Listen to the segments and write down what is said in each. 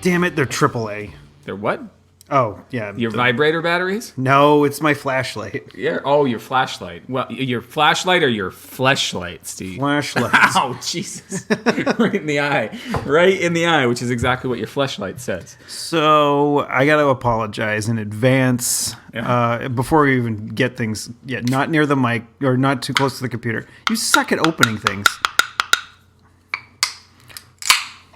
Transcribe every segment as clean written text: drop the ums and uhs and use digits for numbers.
Damn it, they're AAA. They're what? Oh, yeah. Your vibrator batteries? No, it's my flashlight. Yeah. Oh, your flashlight. Well, your flashlight or your fleshlight, Steve? Flashlight. Ow, Jesus. Right in the eye. Right in the eye, which is exactly what your fleshlight says. So I got to apologize in advance before we even get things. Yeah, not near the mic or not too close to the computer. You suck at opening things.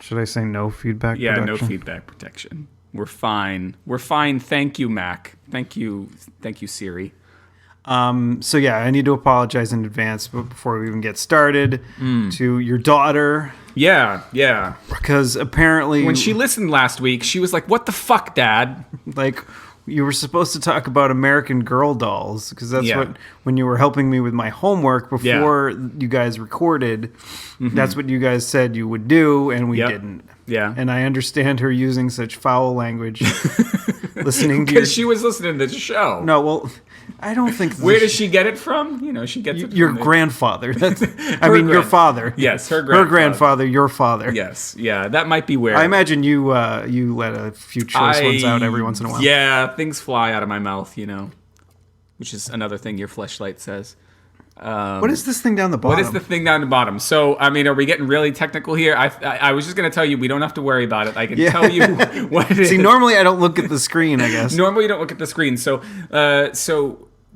Should I say no feedback protection? No feedback protection. We're fine. We're fine. Thank you, Mac. Thank you, Siri. So yeah, I need to apologize in advance before we even get started to your daughter. Yeah. Because apparently... When she listened last week, she was like, "What the fuck, Dad?" Like, you were supposed to talk about American Girl dolls, because that's what, when you were helping me with my homework before you guys recorded, that's what you guys said you would do, and we didn't. Yeah. And I understand her using such foul language, listening to Because she was listening to the show. No, well, I don't think... Where does she get it from? You know, she gets it your from... grandfather. Your father. Yes, her grandfather. Her grandfather, your father. Yes, yeah, that might be where... I imagine you let a few choice ones out every once in a while. Yeah, things fly out of my mouth, you know, which is another thing your fleshlight says. What is this thing down the bottom? What is the thing down the bottom? So, I mean, are we getting really technical here? I was just going to tell you, we don't have to worry about it. I can tell you what it is. See, normally I don't look at the screen, I guess. Normally you don't look at the screen. So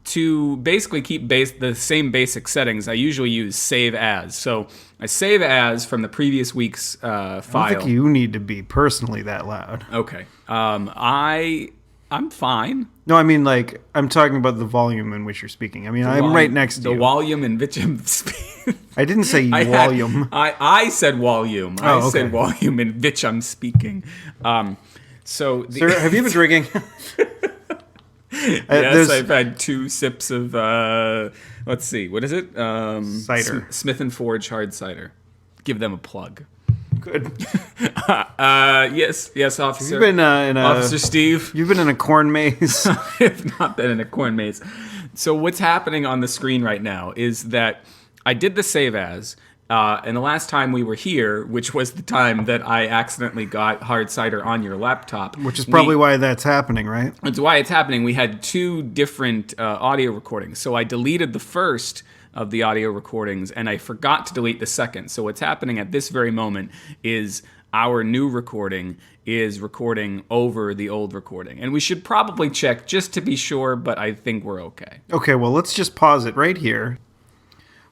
to basically keep the same basic settings, I usually use save as. So I save as from the previous week's file. I don't think you need to be personally that loud. Okay. I'm fine. No, I mean, like, I'm talking about the volume in which you're speaking. I mean, I'm right next to you. The volume in which I'm speaking. I didn't say volume. I said volume. I said volume in which I'm speaking. Sir, have you been drinking? Yes, I've had 2 sips of, let's see, what is it? Cider. Smith & Forge hard cider. Give them a plug. Good. Yes, officer. You've been Officer Steve. You've been in a corn maze. I have not been in a corn maze. So what's happening on the screen right now is that I did the save as, and the last time we were here, which was the time that I accidentally got hard cider on your laptop. Which is probably why that's happening, right? That's why it's happening. We had 2 different audio recordings. So I deleted the first of the audio recordings, and I forgot to delete the second. So what's happening at this very moment is our new recording is recording over the old recording. And we should probably check just to be sure, but I think we're okay. Okay, well, let's just pause it right here.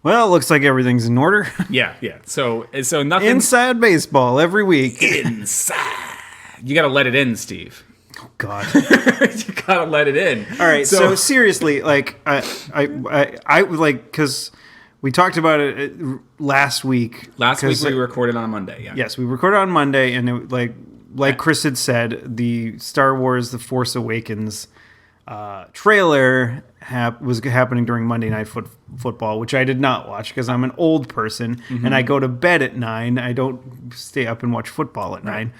Well, it looks like everything's in order. Yeah. So nothing... Inside baseball every week. Inside. You got to let it in, Steve. Oh, God. You gotta let it in. All right. So seriously, like, I like, because we talked about it last week. Last week we recorded on a Monday. Yeah. Yes, we recorded on Monday, and it, like Chris had said, the Star Wars: The Force Awakens trailer was happening during Monday Night Football, which I did not watch because I'm an old person and I go to bed at 9. I don't stay up and watch football at 9.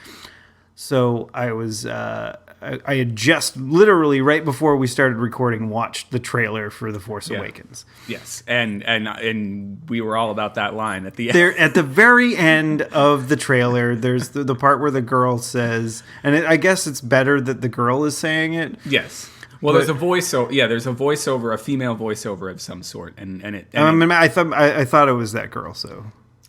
So I was, I had just literally right before we started recording watched the trailer for The Force Awakens. Yes, and we were all about that line at the end. There, at the very end of the trailer, there's the part where the girl says, and I guess it's better that the girl is saying it. Yes. Well, there's a voiceover. Yeah, there's a voiceover, a female voiceover of some sort, I thought it was that girl. So.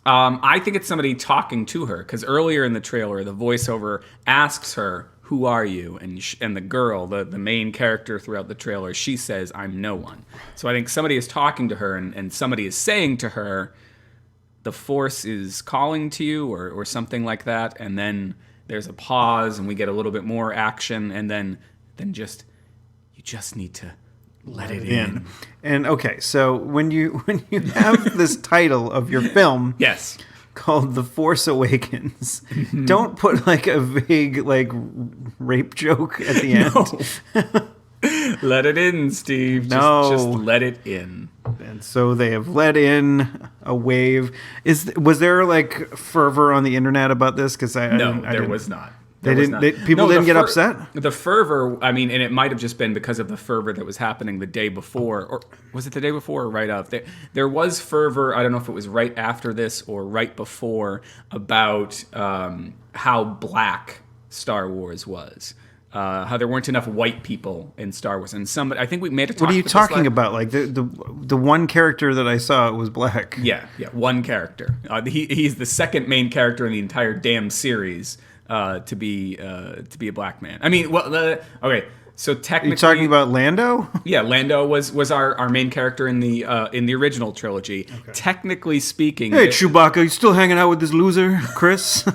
I think it's somebody talking to her, because earlier in the trailer, the voiceover asks her, "Who are you?" And the girl, the main character throughout the trailer, she says, "I'm no one." So I think somebody is talking to her, and somebody is saying to her, "The Force is calling to you," or something like that. And then there's a pause, and we get a little bit more action, and then you just need to let it in. And okay, so when you have this title of your film, yes, called The Force Awakens, don't put like a vague like rape joke at the end. Let it in, Steve. Just let it in. And so they have let in a wave. Was there like fervor on the internet about this? Because there was not. People didn't get upset? The fervor, I mean, and it might have just been because of the fervor that was happening the day before, or was it the day before or right after? There was fervor, I don't know if it was right after this or right before, about how black Star Wars was. How there weren't enough white people in Star Wars, and I think we made a talk. What are you talking about? Like the one character that I saw was black. Yeah, one character. He's the second main character in the entire damn series to be a black man. I mean, okay. So technically, you're talking about Lando? Yeah, Lando was our main character in the original trilogy. Okay. Technically speaking, hey Chewbacca, you still hanging out with this loser, Chris?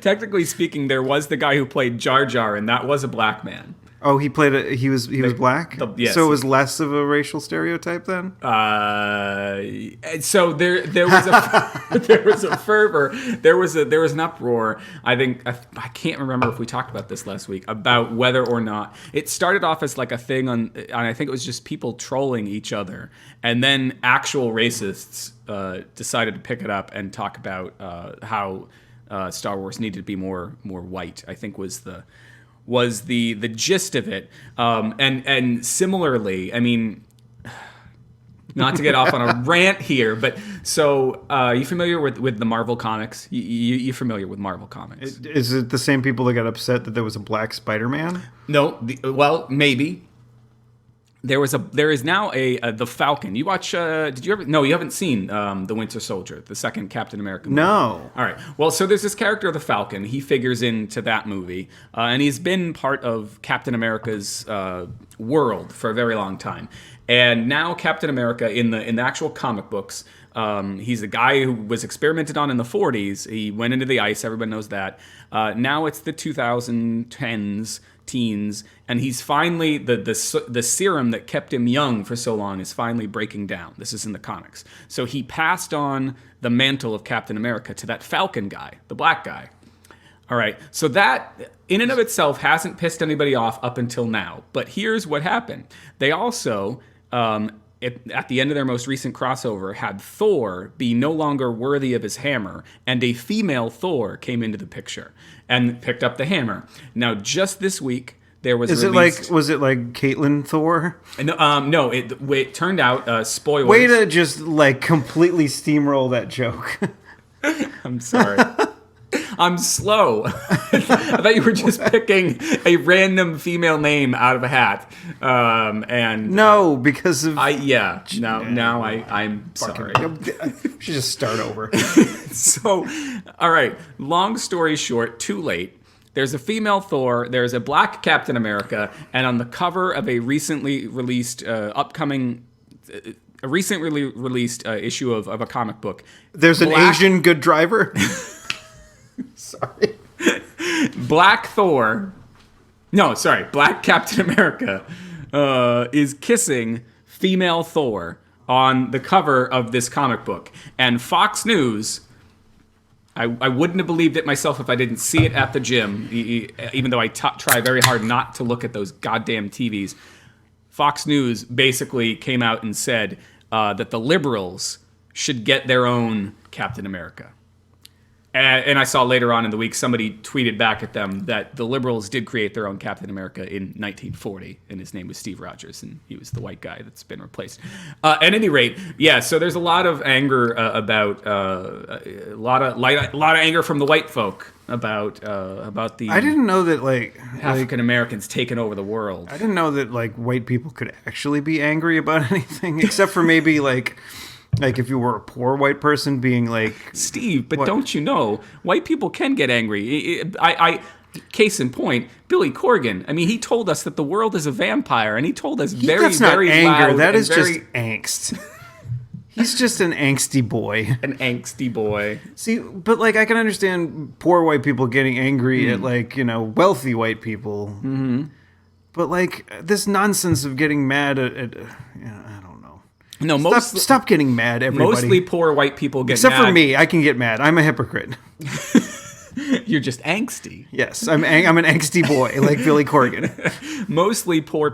Technically speaking, there was the guy who played Jar Jar, and that was a black man. Oh, he was black? Yes. So it was less of a racial stereotype then? So there was a fervor, there was an uproar. I can't remember if we talked about this last week about whether or not it started off as like a thing on I think it was just people trolling each other, and then actual racists decided to pick it up and talk about how Star Wars needed to be more white, I think was the gist of it. And similarly, I mean, not to get off on a rant here, but so you familiar with the Marvel comics? You familiar with Marvel comics? Is it the same people that got upset that there was a black Spider-Man? No, well, maybe. There is now the Falcon. You watch? Did you ever? No, you haven't seen the Winter Soldier, the second Captain America movie. No. All right. Well, so there's this character, the Falcon. He figures into that movie, and he's been part of Captain America's world for a very long time. And now Captain America in the actual comic books, he's a guy who was experimented on in the 40s. He went into the ice. Everybody knows that. Now it's the 2010s. Teens, and he's finally the serum that kept him young for so long is finally breaking down. This is in the comics. So he passed on the mantle of Captain America to that Falcon guy, the black guy. All right, so that in and of itself hasn't pissed anybody off up until now. But here's what happened. They also at the end of their most recent crossover, had Thor be no longer worthy of his hammer, and a female Thor came into the picture and picked up the hammer. Now, just this week, there was released... Was it like Caitlyn Thor? No, it turned out, spoilers... Way to just, like, completely steamroll that joke. I'm sorry. I'm slow. I thought you were just picking a random female name out of a hat. And no, because of now I'm sorry. We should just start over. So, all right. Long story short, too late. There's a female Thor. There's a black Captain America, and on the cover of a recently released issue of a comic book, there's an Asian good driver. Sorry. Black Captain America is kissing female Thor on the cover of this comic book. And Fox News, I wouldn't have believed it myself if I didn't see it at the gym, even though I try very hard not to look at those goddamn TVs. Fox News basically came out and said that the liberals should get their own Captain America. And I saw later on in the week somebody tweeted back at them that the liberals did create their own Captain America in 1940, and his name was Steve Rogers, and he was the white guy that's been replaced. At any rate, yeah. So there's a lot of anger about a lot of anger from the white folk about the. I didn't know that African Americans taking over the world. I didn't know that white people could actually be angry about anything, except for maybe like if you were a poor white person being like... Steve, but what? Don't you know, white people can get angry. Case in point, Billy Corgan. I mean, he told us that the world is a vampire, and he told us that's very not anger. Loud that is just angst. He's just an angsty boy. An angsty boy. See, but I can understand poor white people getting angry at wealthy white people. Mm-hmm. But this nonsense of getting mad at I don't know. No, stop getting mad, everybody. Mostly poor white people get Except mad. for me, I can get mad. I'm a hypocrite. You're just angsty. Yes, I'm an angsty boy, like Billy Corgan. Mostly poor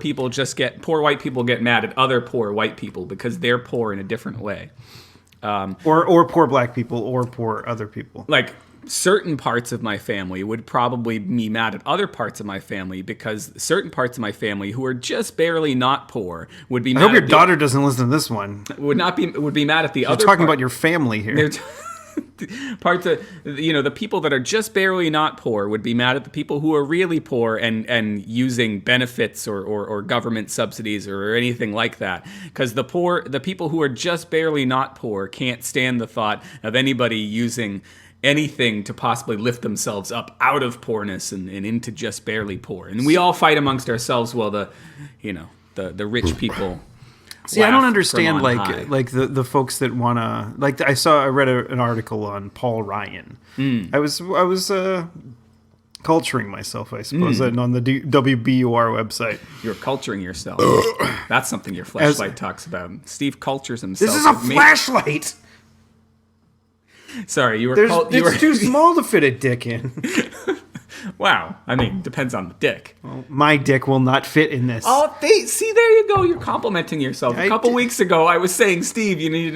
white people get mad at other poor white people because they're poor in a different way. Or poor black people, or poor other people. Like, certain parts of my family would probably be mad at other parts of my family because certain parts of my family who are just barely not poor would be mad. I hope your daughter doesn't listen to this one. Would be mad at the other. You're talking about your family here. parts of, the people that are just barely not poor would be mad at the people who are really poor and using benefits or government subsidies or anything like that. Because the people who are just barely not poor can't stand the thought of anybody using anything to possibly lift themselves up out of poorness and into just barely poor. And we all fight amongst ourselves while the rich people. See, I don't understand high. like the folks that wanna like. I read an article on Paul Ryan. I was culturing myself, I suppose, and on the WBUR website. You're culturing yourself. That's something your flashlight talks about. Steve cultures himself. This is a flashlight. Sorry, It's too small to fit a dick in. Wow. I mean, depends on the dick. Well, my dick will not fit in this. Oh, see, there you go. You're complimenting yourself. A couple weeks ago, I was saying, Steve, you need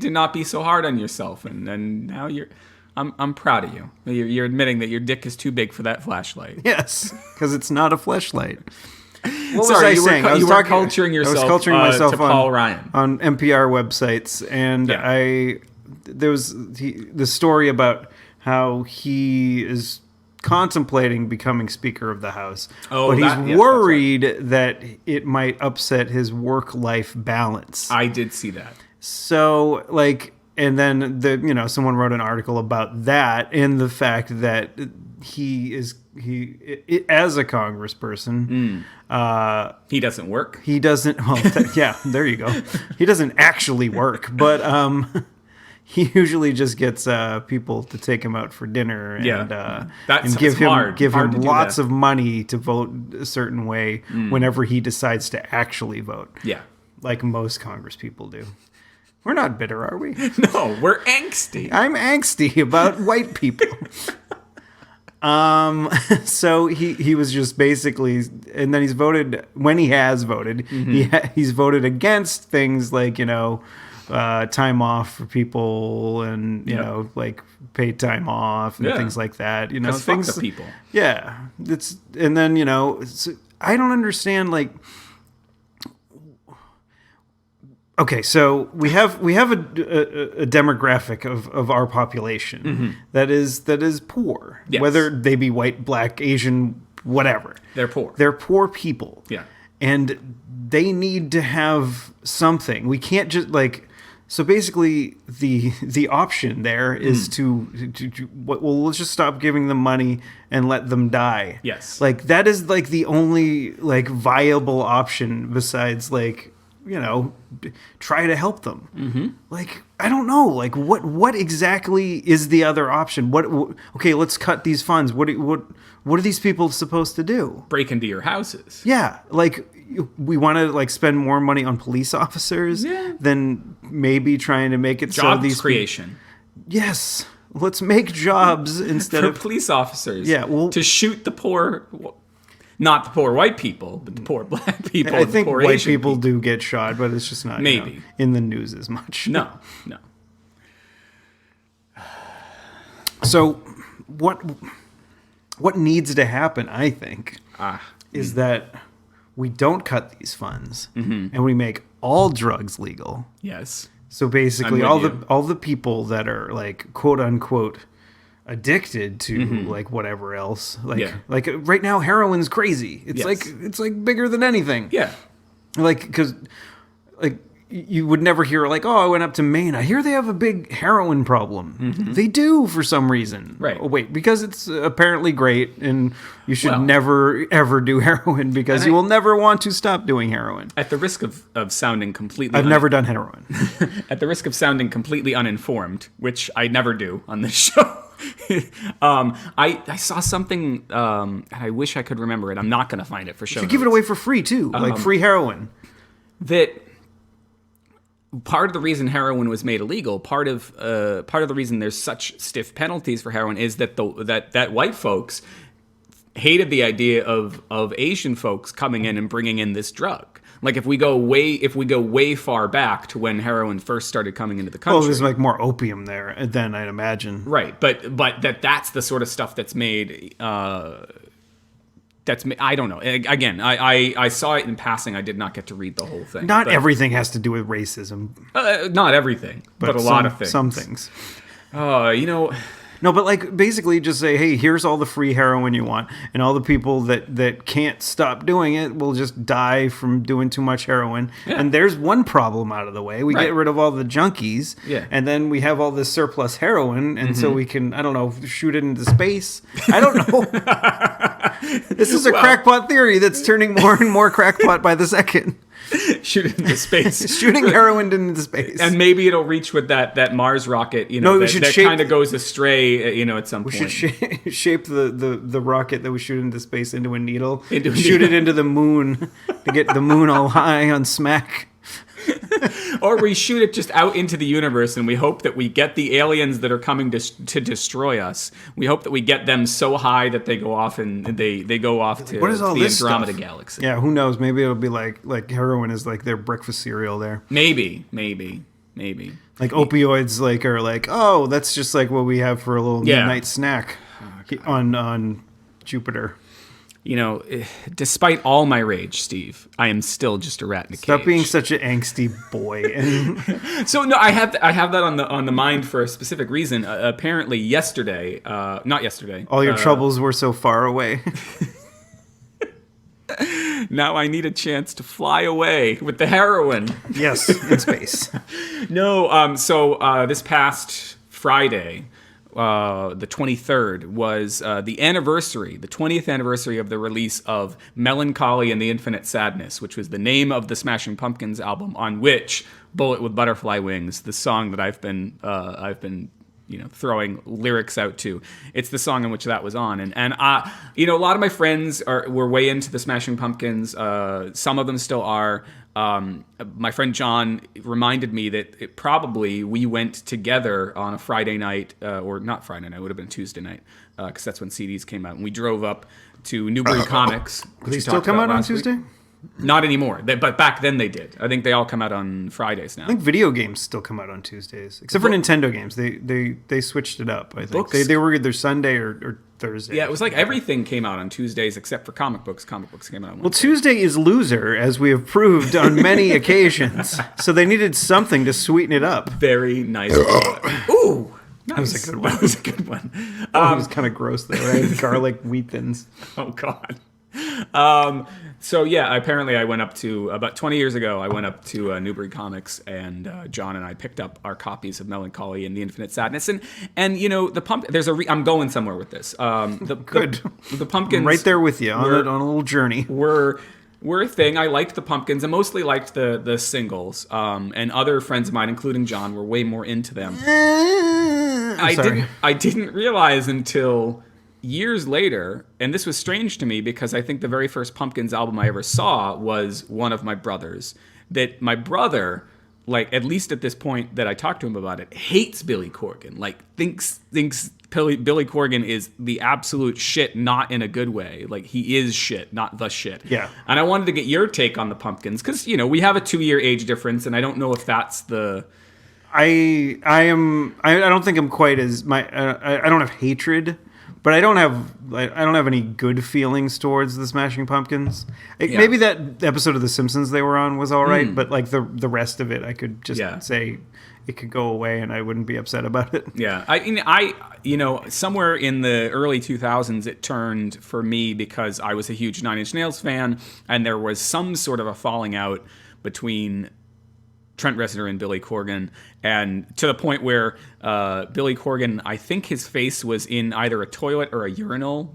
to not be so hard on yourself, and now I'm proud of you. You're admitting that your dick is too big for that flashlight. Yes, because it's not a flashlight. What Sorry, was I saying? You were culturing yourself. I was culturing myself to Paul Ryan on NPR websites, and there was the story about how he is contemplating becoming Speaker of the House, but he's worried that it might upset his work-life balance. I did see that. So, and then someone wrote an article about that and the fact that he as a congressperson, he doesn't work. He doesn't. Well, there you go. He doesn't actually work, but he usually just gets people to take him out for dinner and give him lots of money to vote a certain way whenever he decides to actually vote. Yeah, like most Congress people do. We're not bitter, are we? No, we're angsty. I'm angsty about white people. So he was just basically, and then he's voted when he has voted. He's voted against things like time off for people and like paid time off and things like that. Things fuck the people. Yeah, and then I don't understand Okay, so we have a demographic of our population that is poor, whether they be white, black, Asian, whatever. They're poor. They're poor people. Yeah, and they need to have something. We can't just So basically, the option there is let's just stop giving them money and let them die. Yes, that is the only viable option besides try to help them. I don't know. What exactly is the other option? Okay, let's cut these funds. What are these people supposed to do? Break into your houses. Yeah, we want to spend more money on police officers than maybe trying to make it job so these creation. Yes, let's make jobs instead for of police officers. Yeah, to shoot the poor. Not the poor white people, but the poor black people. I think poor white Asian people do get shot, but it's just not maybe in the news as much. No. So, what needs to happen? I think is that we don't cut these funds and we make all drugs legal. Yes. So basically, all the people that are quote unquote addicted to whatever else, right now heroin's crazy. It's it's bigger than anything. Yeah, because you would never hear I went up to Maine. I hear they have a big heroin problem. They do for some reason. Right. Oh, wait, because it's apparently great, and you should never ever do heroin because you will never want to stop doing heroin. At the risk of sounding completely, I've never done heroin. At the risk of sounding completely uninformed, which I never do on this show. I saw something, and I wish I could remember it. I'm not going to find it for show. You should give it away for free too, free heroin. That part of the reason heroin was made illegal, part of the reason there's such stiff penalties for heroin is that that white folks hated the idea of Asian folks coming in and bringing in this drug. If we go way far back to when heroin first started coming into the country. Oh, there's more opium there than I'd imagine. Right, but that's the sort of stuff that's made. I don't know. Again, I saw it in passing. I did not get to read the whole thing. Not everything has to do with racism. Not everything, but a lot of things. Some things. No, but like basically just say, hey, here's all the free heroin you want, and all the people that can't stop doing it will just die from doing too much heroin. Yeah. And there's one problem out of the way. We Right. get rid of all the junkies, Yeah. and then we have all this surplus heroin, and so we can, I don't know, shoot it into space. I don't know. This is a crackpot theory that's turning more and more crackpot by the second. Shoot it into space. Shooting heroin into space. And maybe it'll reach with that Mars rocket, that kind of goes astray, at some point. We should shape the rocket that we shoot into space into a needle. Into a shoot needle. it into the moon to get the moon all high on smack. Or we shoot it just out into the universe, and we hope that we get the aliens that are coming to destroy us. We hope that we get them so high that they go off and they go off to What is all the this Andromeda stuff? galaxy. Yeah, who knows? Maybe it'll be like heroin is like their breakfast cereal there. Maybe. Like opioids are like, oh, that's just like what we have for a little midnight snack on Jupiter. Despite all my rage, Steve, I am still just a rat in a cage. Stop being such an angsty boy. And So no, I have that on the mind for a specific reason. Apparently, not yesterday. all your troubles were so far away. Now I need a chance to fly away with the heroin. Yes, in space. No, so this past Friday, the 23rd, was the 20th anniversary of the release of Melancholy and the Infinite Sadness, which was the name of the Smashing Pumpkins album, on which Bullet with Butterfly Wings, the song that I've been throwing lyrics out to. It's the song in which that was on. And a lot of my friends were way into the Smashing Pumpkins. Some of them still are. My friend John reminded me that probably we went together on a Friday night, or not Friday night, it would have been Tuesday night, because that's when CDs came out. And we drove up to Newbury Comics. Do they still come out on Tuesday? Not anymore, but back then they did. I think they all come out on Fridays now. I think video games still come out on Tuesdays, except for Nintendo games. They switched it up. I think Books? they were either Sunday or Thursday. Yeah, it was like everything came out on Tuesdays except for comic books. Comic books came out on Well, Wednesdays. Tuesday is loser, as we have proved on many occasions. So they needed something to sweeten it up. Very nice. Ooh, nice. was a good one. That was a good one. It was kind of gross though, right? Garlic wheat thins. Oh God. So yeah, apparently I went up to, about 20 years ago, I went up to Newbury Comics, and John and I picked up our copies of Melancholy and the Infinite Sadness, and I'm going somewhere with this. Good. The Pumpkins, I'm right there with you on a little journey. were a thing. I liked the Pumpkins. I mostly liked the singles, and other friends of mine, including John, were way more into them. I didn't realize until years later, and this was strange to me because I think the very first Pumpkins album I ever saw was one of my brothers. That my brother, like, at least at this point that I talked to him about it, hates Billy Corgan. Like, thinks Billy Corgan is the absolute shit, not in a good way. Like, he is shit, not the shit. Yeah. And I wanted to get your take on the Pumpkins because, we have a 2-year age difference, and I don't know if that's the... I don't think I'm quite as I don't have hatred, but I don't have any good feelings towards the Smashing Pumpkins. Yeah. Maybe that episode of The Simpsons they were on was all right, but like the rest of it, I could just say it could go away and I wouldn't be upset about it. Yeah, I somewhere in the early 2000s it turned for me because I was a huge Nine Inch Nails fan, and there was some sort of a falling out between Trent Reznor and Billy Corgan, and to the point where Billy Corgan, I think his face was in either a toilet or a urinal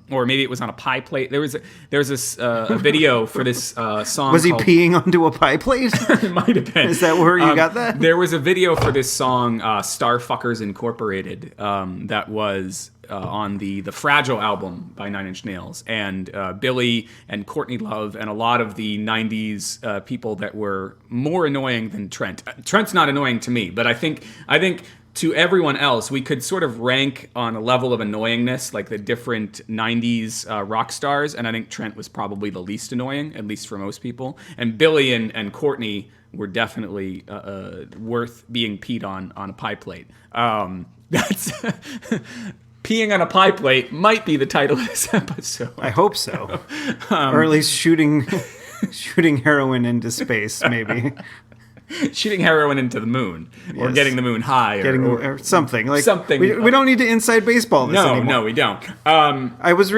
or maybe it was on a pie plate. There was this a video for this song. Was he peeing onto a pie plate? It might have been. Is that where you got that? There was a video for this song, Starfuckers Incorporated, that was on the Fragile album by Nine Inch Nails, and Billy and Courtney Love and a lot of the 90s people that were more annoying than Trent. Trent's not annoying to me, but I think to everyone else, we could sort of rank on a level of annoyingness, like the different 90s rock stars, and I think Trent was probably the least annoying, at least for most people. And Billy and Courtney were definitely worth being peed on a pie plate. That's... Peeing on a pie plate might be the title of this episode. I hope so. Or at least shooting heroin into space, maybe. Shooting heroin into the moon, or getting the moon high, or something like something. We don't need to inside baseball this anymore. No, we don't. I was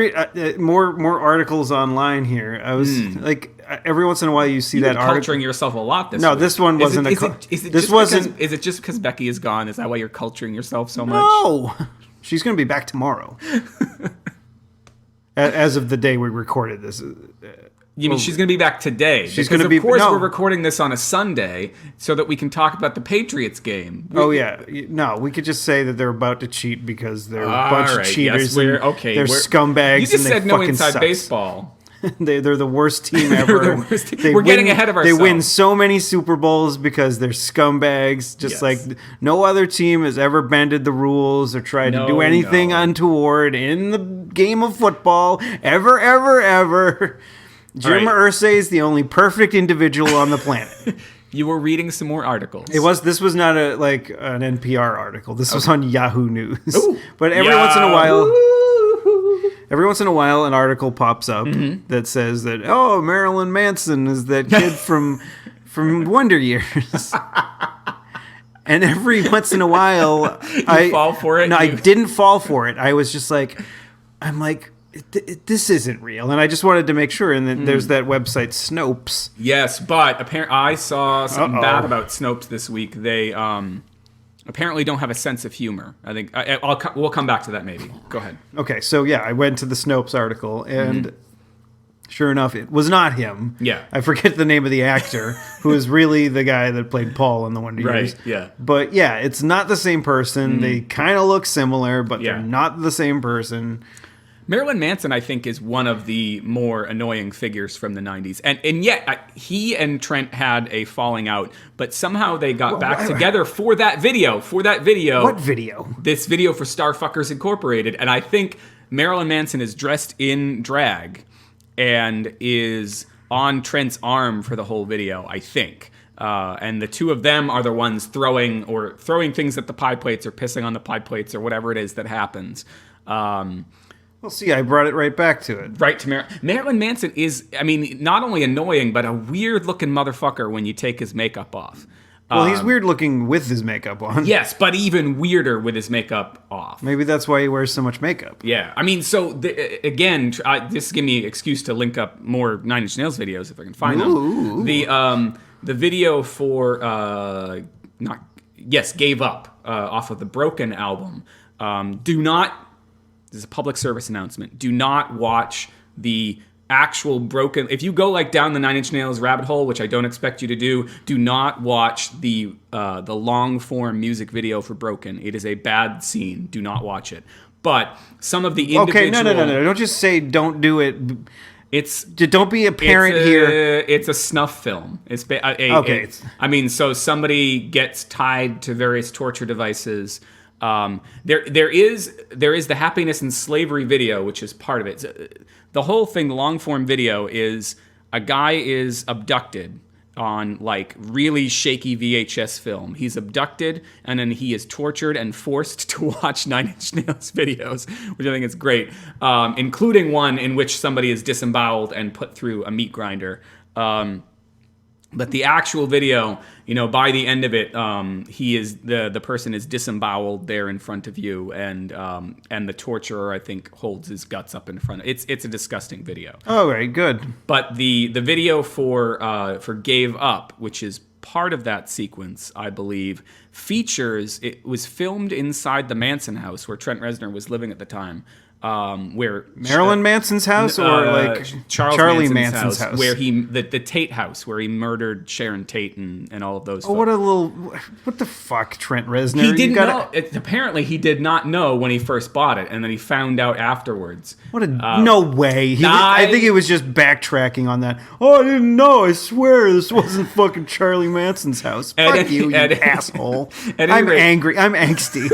more articles online here. I was like, every once in a while you see that article. Culturing yourself a lot. This no, week. This one wasn't. Is it just because Becky is gone? Is that why you're culturing yourself so much? No, she's going to be back tomorrow. As of the day we recorded this. You mean she's going to be back today? She's going to be. Of course, we're recording this on a Sunday so that we can talk about the Patriots game. No, we could just say that they're about to cheat because they're a bunch of cheaters. Yes, they're scumbags. You just said no inside sucks. Baseball. They're the worst team ever. We're getting ahead of ourselves. They win so many Super Bowls because they're scumbags. Just like no other team has ever bended the rules or tried to do anything untoward in the game of football ever. Jim Irsay is the only perfect individual on the planet. You were reading some more articles. This was not an NPR article. This was on Yahoo News. Ooh, but every once in a while, an article pops up that says that Marilyn Manson is that kid from Wonder Years. And every once in a while, I fall for it. No, I didn't fall for it. I was just like, this isn't real, and I just wanted to make sure. And then there's that website Snopes. Yes, but apparently I saw something bad about Snopes this week. They apparently don't have a sense of humor. I think we'll come back to that maybe. Go ahead. Okay, so I went to the Snopes article, and sure enough, it was not him. Yeah, I forget the name of the actor who is really the guy that played Paul in the Wonder Years. Right. Yeah, but it's not the same person. They kind of look similar, but they're not the same person. Marilyn Manson, I think, is one of the more annoying figures from the 90s. And yet, he and Trent had a falling out, but somehow they got back together for that video. What video? This video for Starfuckers Incorporated. And I think Marilyn Manson is dressed in drag and is on Trent's arm for the whole video, I think. And the two of them are the ones throwing things at the pie plates or pissing on the pie plates or whatever it is that happens. Well, see, I brought it right back to it. Right to Marilyn Manson is, not only annoying, but a weird-looking motherfucker when you take his makeup off. Well, he's weird-looking with his makeup on. Yes, but even weirder with his makeup off. Maybe that's why he wears so much makeup. Yeah. This gave me an excuse to link up more Nine Inch Nails videos if I can find them. The video for, Gave Up, off of the Broken album. This is a public service announcement. Do not watch the actual Broken. If you go down the Nine Inch Nails rabbit hole, which I don't expect you to do not watch the long form music video for Broken. It is a bad scene. Do not watch it. But some of the individual. Okay, no. Don't just say don't do it. Don't be a parent here. It's a snuff film. So somebody gets tied to various torture devices. There is the Happiness and Slavery video, which is part of it. The whole thing, the long form video, is a guy is abducted on really shaky VHS film. He's abducted and then he is tortured and forced to watch Nine Inch Nails videos, which I think is great, including one in which somebody is disemboweled and put through a meat grinder. But the actual video, by the end of it, he is the person is disemboweled there in front of you, and the torturer, I think, holds his guts up in front. It's a disgusting video. Oh, right, good. But the video for Gave Up, which is part of that sequence, I believe, it was filmed inside the Manson house where Trent Reznor was living at the time. Where Marilyn Manson's house or Charlie Manson's house, where the Tate house where he murdered Sharon Tate and all of those. Oh, what the fuck, Trent Reznor? He didn't know. Apparently, he did not know when he first bought it, and then he found out afterwards. No way. I think he was just backtracking on that. Oh, I didn't know. I swear this wasn't fucking Charlie Manson's house. Fuck you asshole. I'm angry. I'm angsty.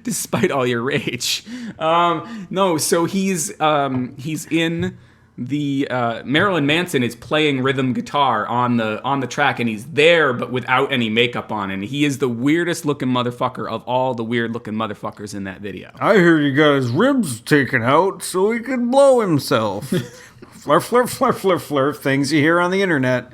Despite all your rage. So he's in the Marilyn Manson is playing rhythm guitar on the track, and he's there but without any makeup on, and he is the weirdest looking motherfucker of all the weird looking motherfuckers in that video. I hear he got his ribs taken out so he could blow himself. Flurf, flurf, flurf, flurf, flurf, things you hear on the internet.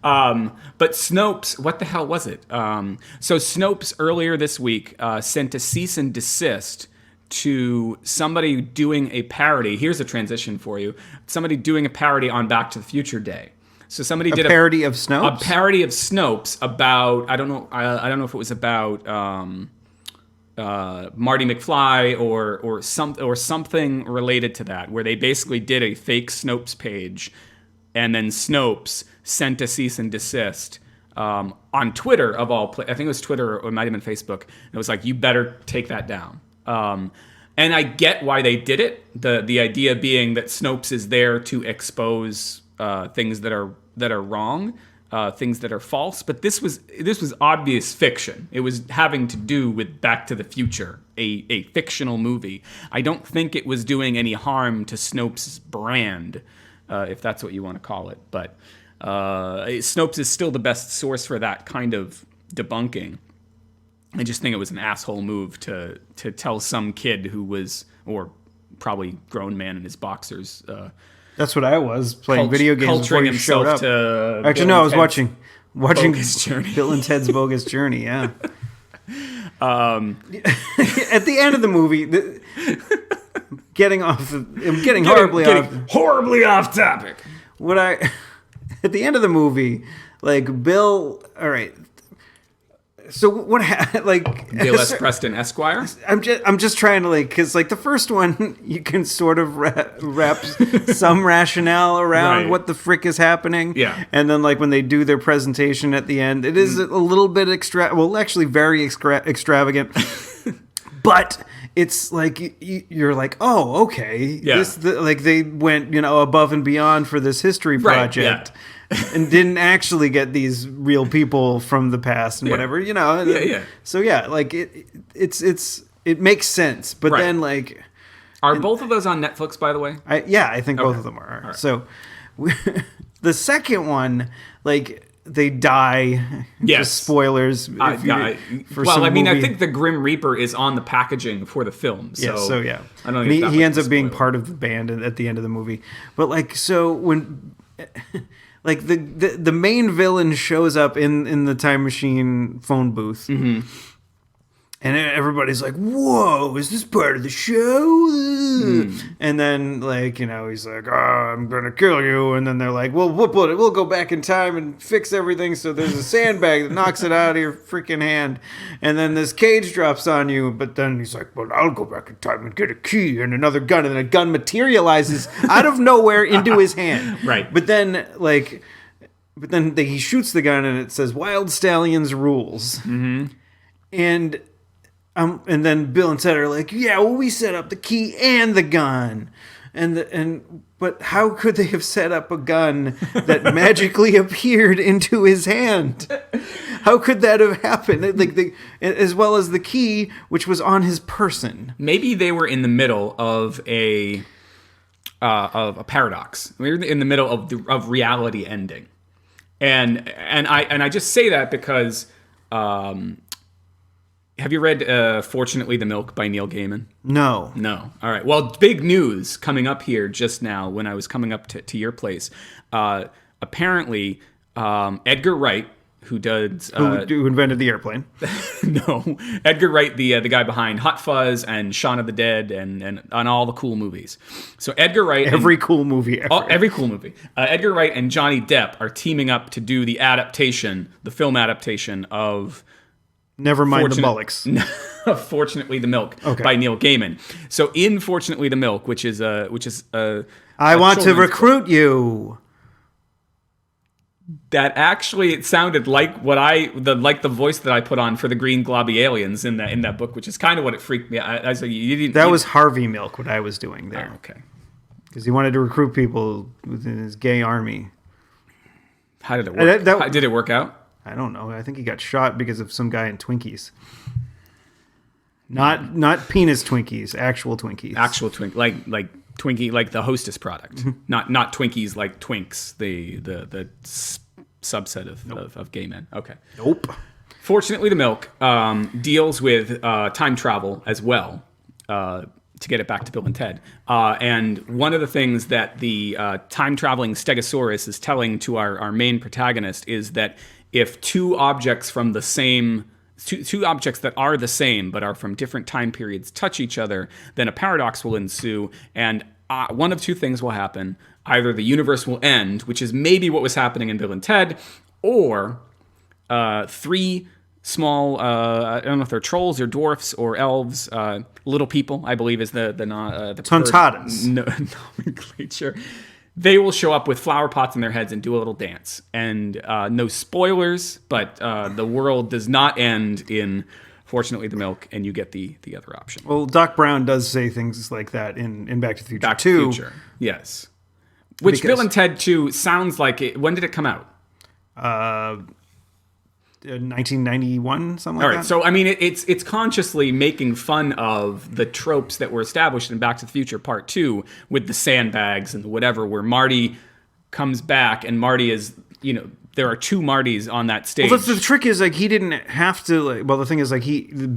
But Snopes, what the hell was it? So Snopes earlier this week sent a cease and desist to somebody doing a parody. Here's a transition for you. Somebody doing a parody on Back to the Future Day. So somebody did parody of Snopes? A parody of Snopes about, I don't know if it was about Marty McFly or something related to that, where they basically did a fake Snopes page, and then Snopes sent a cease and desist on Twitter of all. I think it was Twitter or it might have been Facebook. And it was like, you better take that down. And I get why they did it. The idea being that Snopes is there to expose things that are wrong, things that are false. But this was obvious fiction. It was having to do with Back to the Future, a fictional movie. I don't think it was doing any harm to Snopes' brand, if that's what you want to call it. But Snopes is still the best source for that kind of debunking. I just think it was an asshole move to tell some kid who was, or probably grown man in his boxers. That's what I was, playing video games before you showed up. Actually, no, I was watching Bill and Ted's Bogus Journey, yeah. At the end of the movie, I'm getting horribly off topic. At the end of the movie, like Bill, all right. So what like Bill S. Preston Esquire? I'm just trying to because the first one you can sort of wrap some rationale around what the frick is happening. Yeah. And then when they do their presentation at the end, it is a little bit actually very extravagant. But it's you're like, oh, okay. Yeah. They went above and beyond for this history project. Right, yeah. And didn't actually get these real people from the past and whatever, Yeah. So it makes sense. But then are both of those on Netflix, by the way? I think both of them are. Right. So the second one, they die. Yes. Just spoilers. I think the Grim Reaper is on the packaging for the film. So, yeah. I don't think he ends up being part of the band at the end of the movie. But so when the main villain shows up in the time machine phone booth. Mm-hmm. And everybody's like, whoa, is this part of the show? And then, he's like, oh, I'm going to kill you. And then they're like, well, we'll go back in time and fix everything. So there's a sandbag that knocks it out of your freaking hand. And then this cage drops on you. But then he's like, well, I'll go back in time and get a key and another gun. And then a gun materializes out of nowhere into his hand. Right. But then, he shoots the gun and it says, Wild Stallions rules. Mm-hmm. And then Bill and Ted are like, yeah, well, we set up the key and the gun. But how could they have set up a gun that magically appeared into his hand? How could that have happened? As well as the key, which was on his person. Maybe they were in the middle of a paradox. We were in the middle of reality ending, and I just say that because. Have you read Fortunately the Milk by Neil Gaiman? No. All right. Well, big news coming up here just now when I was coming up to your place. Apparently, Edgar Wright, who does... who invented the airplane. No. Edgar Wright, the guy behind Hot Fuzz and Shaun of the Dead and all the cool movies. So Edgar Wright... Every cool movie ever. Every cool movie. Edgar Wright and Johnny Depp are teaming up to do the film adaptation of... Never mind the Bullocks. Fortunately, the Milk by Neil Gaiman. So in Fortunately the Milk, which is I want to recruit you. That actually it sounded like the voice that I put on for the green globby aliens in that book, which is kind of what it freaked me out. That was Harvey Milk, what I was doing there. Oh, okay. Because he wanted to recruit people within his gay army. How did it work? How did it work out? I don't know. I think he got shot because of some guy in Twinkies. Not penis Twinkies, actual Twinkies. Actual Twinkies, like Twinkie, like the Hostess product. not Twinkies like Twinks, the subset of gay men. Okay. Nope. Fortunately, the Milk deals with time travel as well. to get it back to Bill and Ted. And one of the things that the time-traveling Stegosaurus is telling to our main protagonist is that if two objects from the same... Two objects that are the same but are from different time periods touch each other, then a paradox will ensue, and one of two things will happen. Either the universe will end, which is maybe what was happening in Bill and Ted, or three small, I don't know if they're trolls or dwarfs or elves, little people, I believe is the Tontadas. Nomenclature. They will show up with flower pots in their heads and do a little dance. And no spoilers, but the world does not end in Fortunately the Milk, and you get the other option. Well, Doc Brown does say things like that in Back to the Future Back 2. to the Future, yes. Which Bill and Ted 2 sounds like it. When did it come out? 1991, something like that. All right, so I mean, it's consciously making fun of the tropes that were established in Back to the Future Part 2 with the sandbags and the whatever, where Marty comes back and Marty is, there are two Martys on that stage. Well, the trick is, like, he didn't have to, the thing is, like,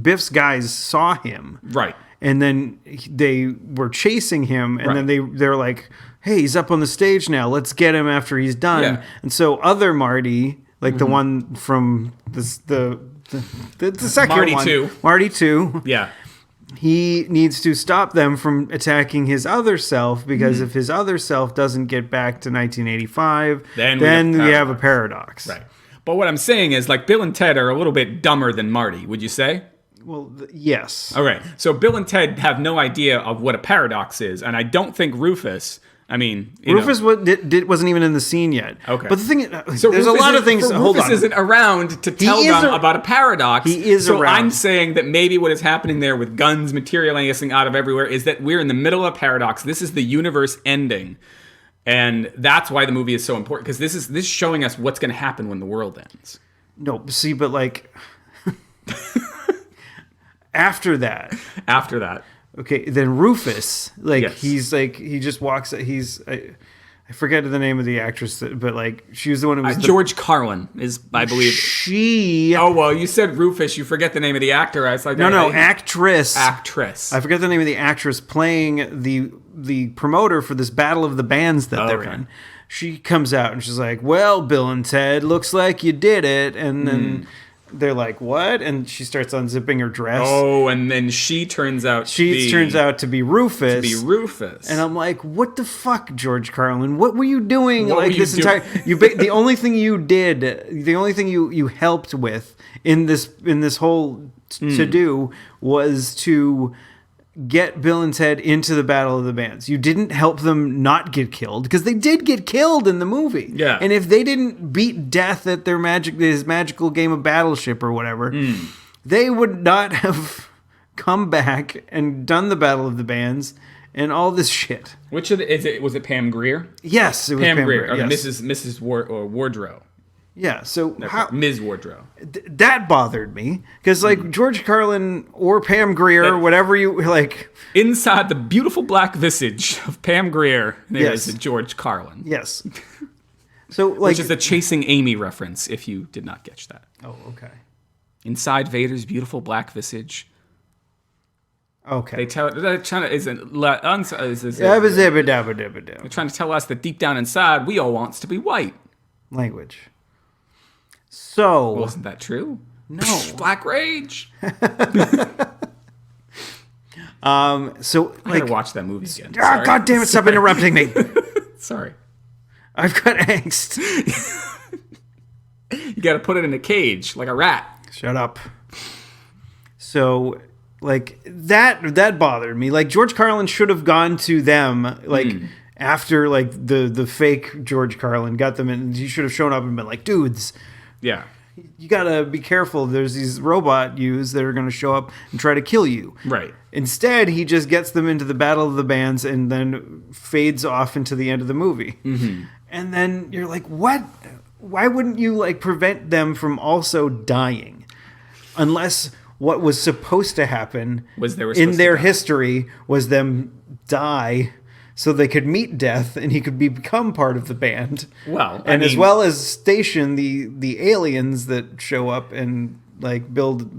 Biff's guys saw him. Right. And then they were chasing him, and then they're like, hey, he's up on the stage now, let's get him after he's done. Yeah. And so other Marty... Like the one from the second Marty one. 2. Marty 2. Yeah. He needs to stop them from attacking his other self, because if his other self doesn't get back to 1985, then we have a paradox. Right. But what I'm saying is, like, Bill and Ted are a little bit dumber than Marty, would you say? Well, yes. All right. So Bill and Ted have no idea of what a paradox is, and I don't think Rufus... Rufus wasn't even in the scene yet. Okay. But the thing is, so there's Rufus a lot of things. Hold Rufus on. isn't around to tell them about a paradox. He is so around. I'm saying that maybe what is happening there with guns materializing out of everywhere is that we're in the middle of a paradox. This is the universe ending. And that's why the movie is so important, because this is showing us what's going to happen when the world ends. No, see, but like... After that... Okay, then Rufus, he's like, he just walks, I forget the name of the actress, but like, she was the one who was... George Carlin is, I believe... Oh, well, you said Rufus, you forget the name of the actor. I was like... No, actress. Actress. I forget the name of the actress playing the promoter for this Battle of the Bands that they're in. She comes out and she's like, well, Bill and Ted, looks like you did it. And then... They're like, what? And she starts unzipping her dress. Oh, and then she turns out to be Rufus. And I'm like, what the fuck, George Carlin? What were you doing? The only thing you did, the only thing you helped with in this whole to-do was to get Bill and Ted into the Battle of the Bands. You didn't help them not get killed, because they did get killed in the movie. Yeah. And if they didn't beat death at his magical game of Battleship or whatever, they would not have come back and done the Battle of the Bands and all this shit. Which was it Pam Grier? Yes, it was Pam Grier. Okay, yes. Mrs. Wardrow. Yeah, so Ms. Wardrow. That bothered me, because like George Carlin or Pam Grier or whatever you like, inside the beautiful black visage of Pam Grier, there is George Carlin. Yes. So like, which is a Chasing Amy reference, if you did not catch that. Oh, okay. Inside Vader's beautiful black visage. Okay. They're trying to tell us that deep down inside we all wants to be white. Language. So... Wasn't that true? No. Black rage. So, I gotta watch that movie again. God damn it, stop interrupting me. Sorry. I've got angst. You gotta put it in a cage, like a rat. Shut up. So, like, that bothered me. Like, George Carlin should have gone to them, like... After, like, the fake George Carlin got them in, he should have shown up and been like, dudes, yeah, you gotta be careful. There's these robot yous that are gonna show up and try to kill you. Right. Instead, he just gets them into the Battle of the Bands and then fades off into the end of the movie. Mm-hmm. And then you're like, what? Why wouldn't you, like, prevent them from also dying? Unless what was supposed to happen in their history was them die so they could meet death and he could become part of the band. Well, as well as station the aliens that show up and like build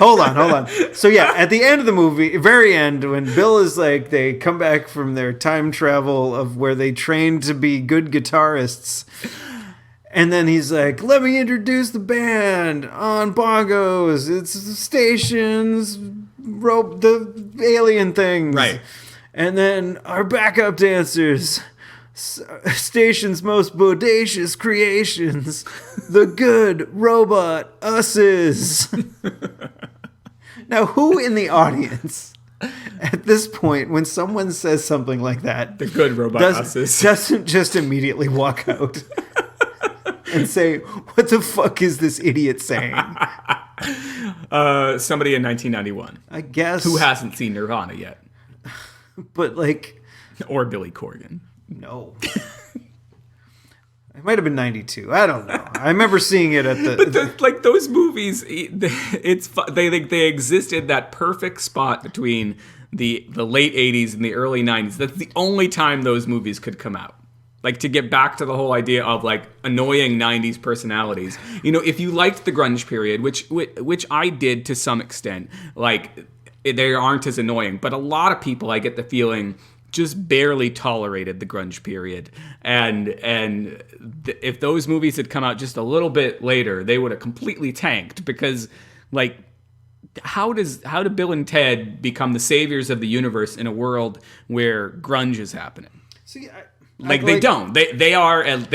hold on. So yeah, at the end of the movie, very end, when Bill is like, they come back from their time travel of where they trained to be good guitarists. And then he's like, let me introduce the band on bongos. It's the stations, rope, the alien things. Right. And then our backup dancers, station's most bodacious creations, the good robot us's. Now, who in the audience at this point, when someone says something like that, the good robot us's, doesn't just immediately walk out and say, what the fuck is this idiot saying? Somebody in 1991. I guess. Who hasn't seen Nirvana yet. But like... Or Billy Corgan. No. It might have been 92. I don't know. I remember seeing it at the... Like those movies, they exist in that perfect spot between the late 80s and the early 90s. That's the only time those movies could come out. Like, to get back to the whole idea of, like, annoying 90s personalities. You know, if you liked the grunge period, which I did to some extent, like, they aren't as annoying. But a lot of people, I get the feeling, just barely tolerated the grunge period. And if those movies had come out just a little bit later, they would have completely tanked. Because, like, how do Bill and Ted become the saviors of the universe in a world where grunge is happening? See, they don't. They are of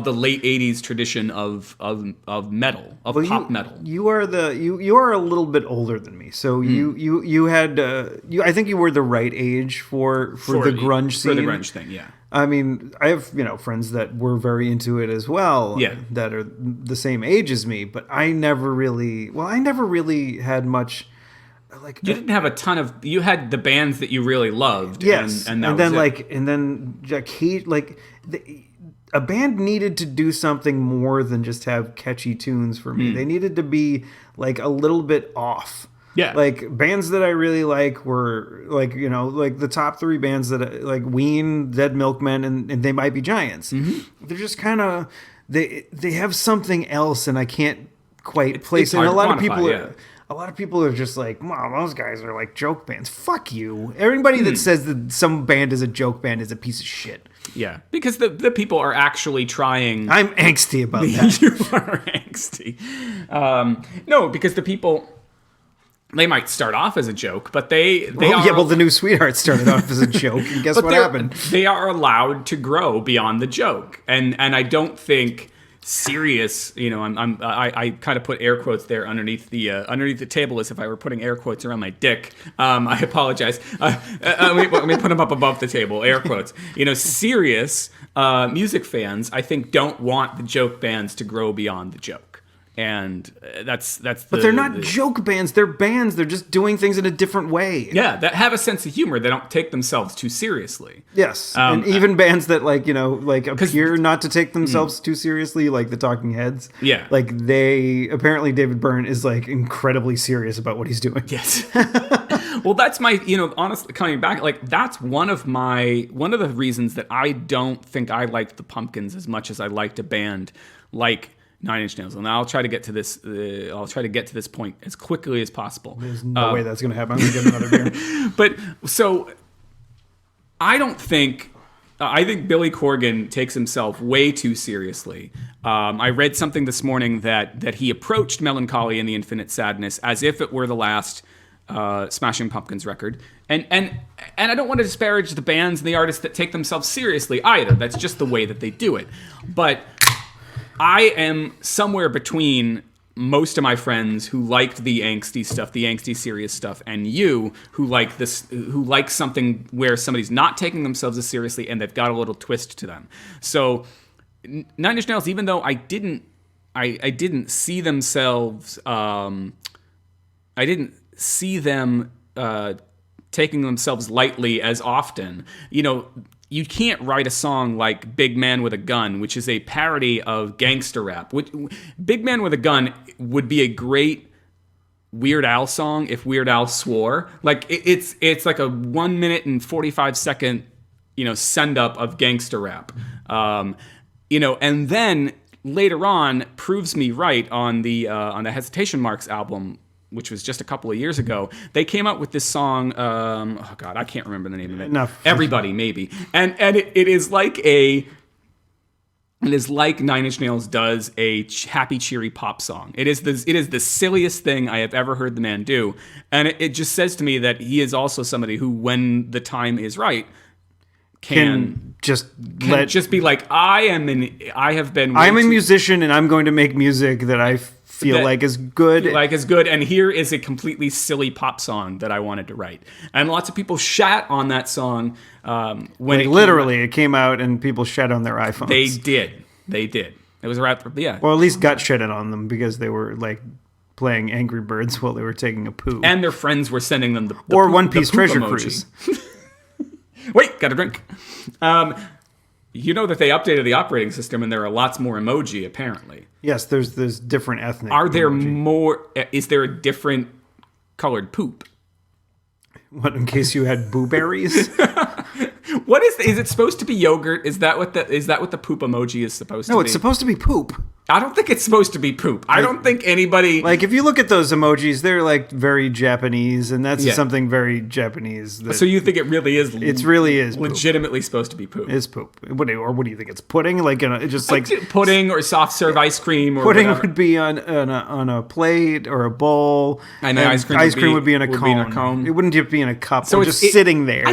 the late 80s tradition of metal, of pop metal. You are a little bit older than me, so you had I think you were the right age for the grunge scene. For the grunge thing, yeah. I mean, I have friends that were very into it as well. Yeah. That are the same age as me, but I never really had much. Like, you didn't have a ton of. You had the bands that you really loved. Yes, and then a band needed to do something more than just have catchy tunes for me. They needed to be like a little bit off. Yeah, like bands that I really like were like like the top 3 bands that like Ween, Dead Milkmen, and They Might Be Giants. Mm-hmm. They're just kind of they have something else, and I can't quite place it. And a lot of people are. A lot of people are just like, wow, those guys are like joke bands. Fuck you. Everybody that says that some band is a joke band is a piece of shit. Yeah, because the people are actually trying. I'm angsty about that. You are angsty. No, because the people, they might start off as a joke, but they are. Yeah, well, the New Sweetheart started off as a joke, and guess what happened? They are allowed to grow beyond the joke, and I don't think. Serious, I kind of put air quotes there underneath the table as if I were putting air quotes around my dick. I apologize. Let me put them up above the table. Air quotes. Serious music fans, I think, don't want the joke bands to grow beyond the joke. And that's. But they're not joke bands. They're bands. They're just doing things in a different way. Yeah, that have a sense of humor. They don't take themselves too seriously. Yes, and even bands that appear not to take themselves too seriously, like the Talking Heads. Yeah, like apparently David Byrne is like incredibly serious about what he's doing. Yes. Well, that's my honestly coming back. Like that's one of the reasons that I don't think I liked the Pumpkins as much as I liked a band like Nine Inch Nails, and I'll try to get to this. I'll try to get to this point as quickly as possible. There's no way that's going to happen. I'm going to get another beer. But so, I don't think. I think Billy Corgan takes himself way too seriously. I read something this morning that he approached Melancholy and the Infinite Sadness as if it were the last Smashing Pumpkins record, and I don't want to disparage the bands and the artists that take themselves seriously either. That's just the way that they do it, but. I am somewhere between most of my friends who liked the angsty stuff, the angsty serious stuff, and you who like something where somebody's not taking themselves as seriously and they've got a little twist to them. So Nine Inch Nails, even though I didn't see themselves, I didn't see them taking themselves lightly as often. You can't write a song like Big Man with a Gun, which is a parody of gangster rap. Big Man with a Gun would be a great Weird Al song if Weird Al swore. Like it's like a 1 minute and 45 second, send up of gangster rap. And then later on proves me right on the Hesitation Marks album which was just a couple of years ago, they came out with this song. Oh God, I can't remember the name of it. Enough. Everybody, maybe. And it is like a. It is like Nine Inch Nails does a happy, cheery pop song. It is the silliest thing I have ever heard the man do, and it just says to me that he is also somebody who, when the time is right, can just be like, I'm a musician, and I'm going to make music that I feel like is good. And here is a completely silly pop song that I wanted to write. And lots of people shat on that song when it came out, and people shat on their iPhones. They did. It was right. Yeah. Well, at least got shitted on them because they were like playing Angry Birds while they were taking a poo. And their friends were sending them the One Piece Treasure Cruise. Wait, got a drink. You know that they updated the operating system, and there are lots more emoji, apparently. Yes, there's different ethnic. Are there emoji. more? Is there a different colored poop? What, in case you had blueberries? What is it supposed to be yogurt? Is that what the poop emoji is supposed to be? No, it's supposed to be poop. I don't think it's supposed to be poop. I don't think anybody... Like, if you look at those emojis, they're, like, very Japanese, and that's something very Japanese. So you think it really is... It really is legitimately supposed to be poop. It's poop. What do you think? It's pudding? Like, just like... Pudding or soft serve ice cream or pudding whatever. Would be on a plate or a bowl. And the ice cream would be in a cone. It wouldn't just be in a cup. So it's just sitting there.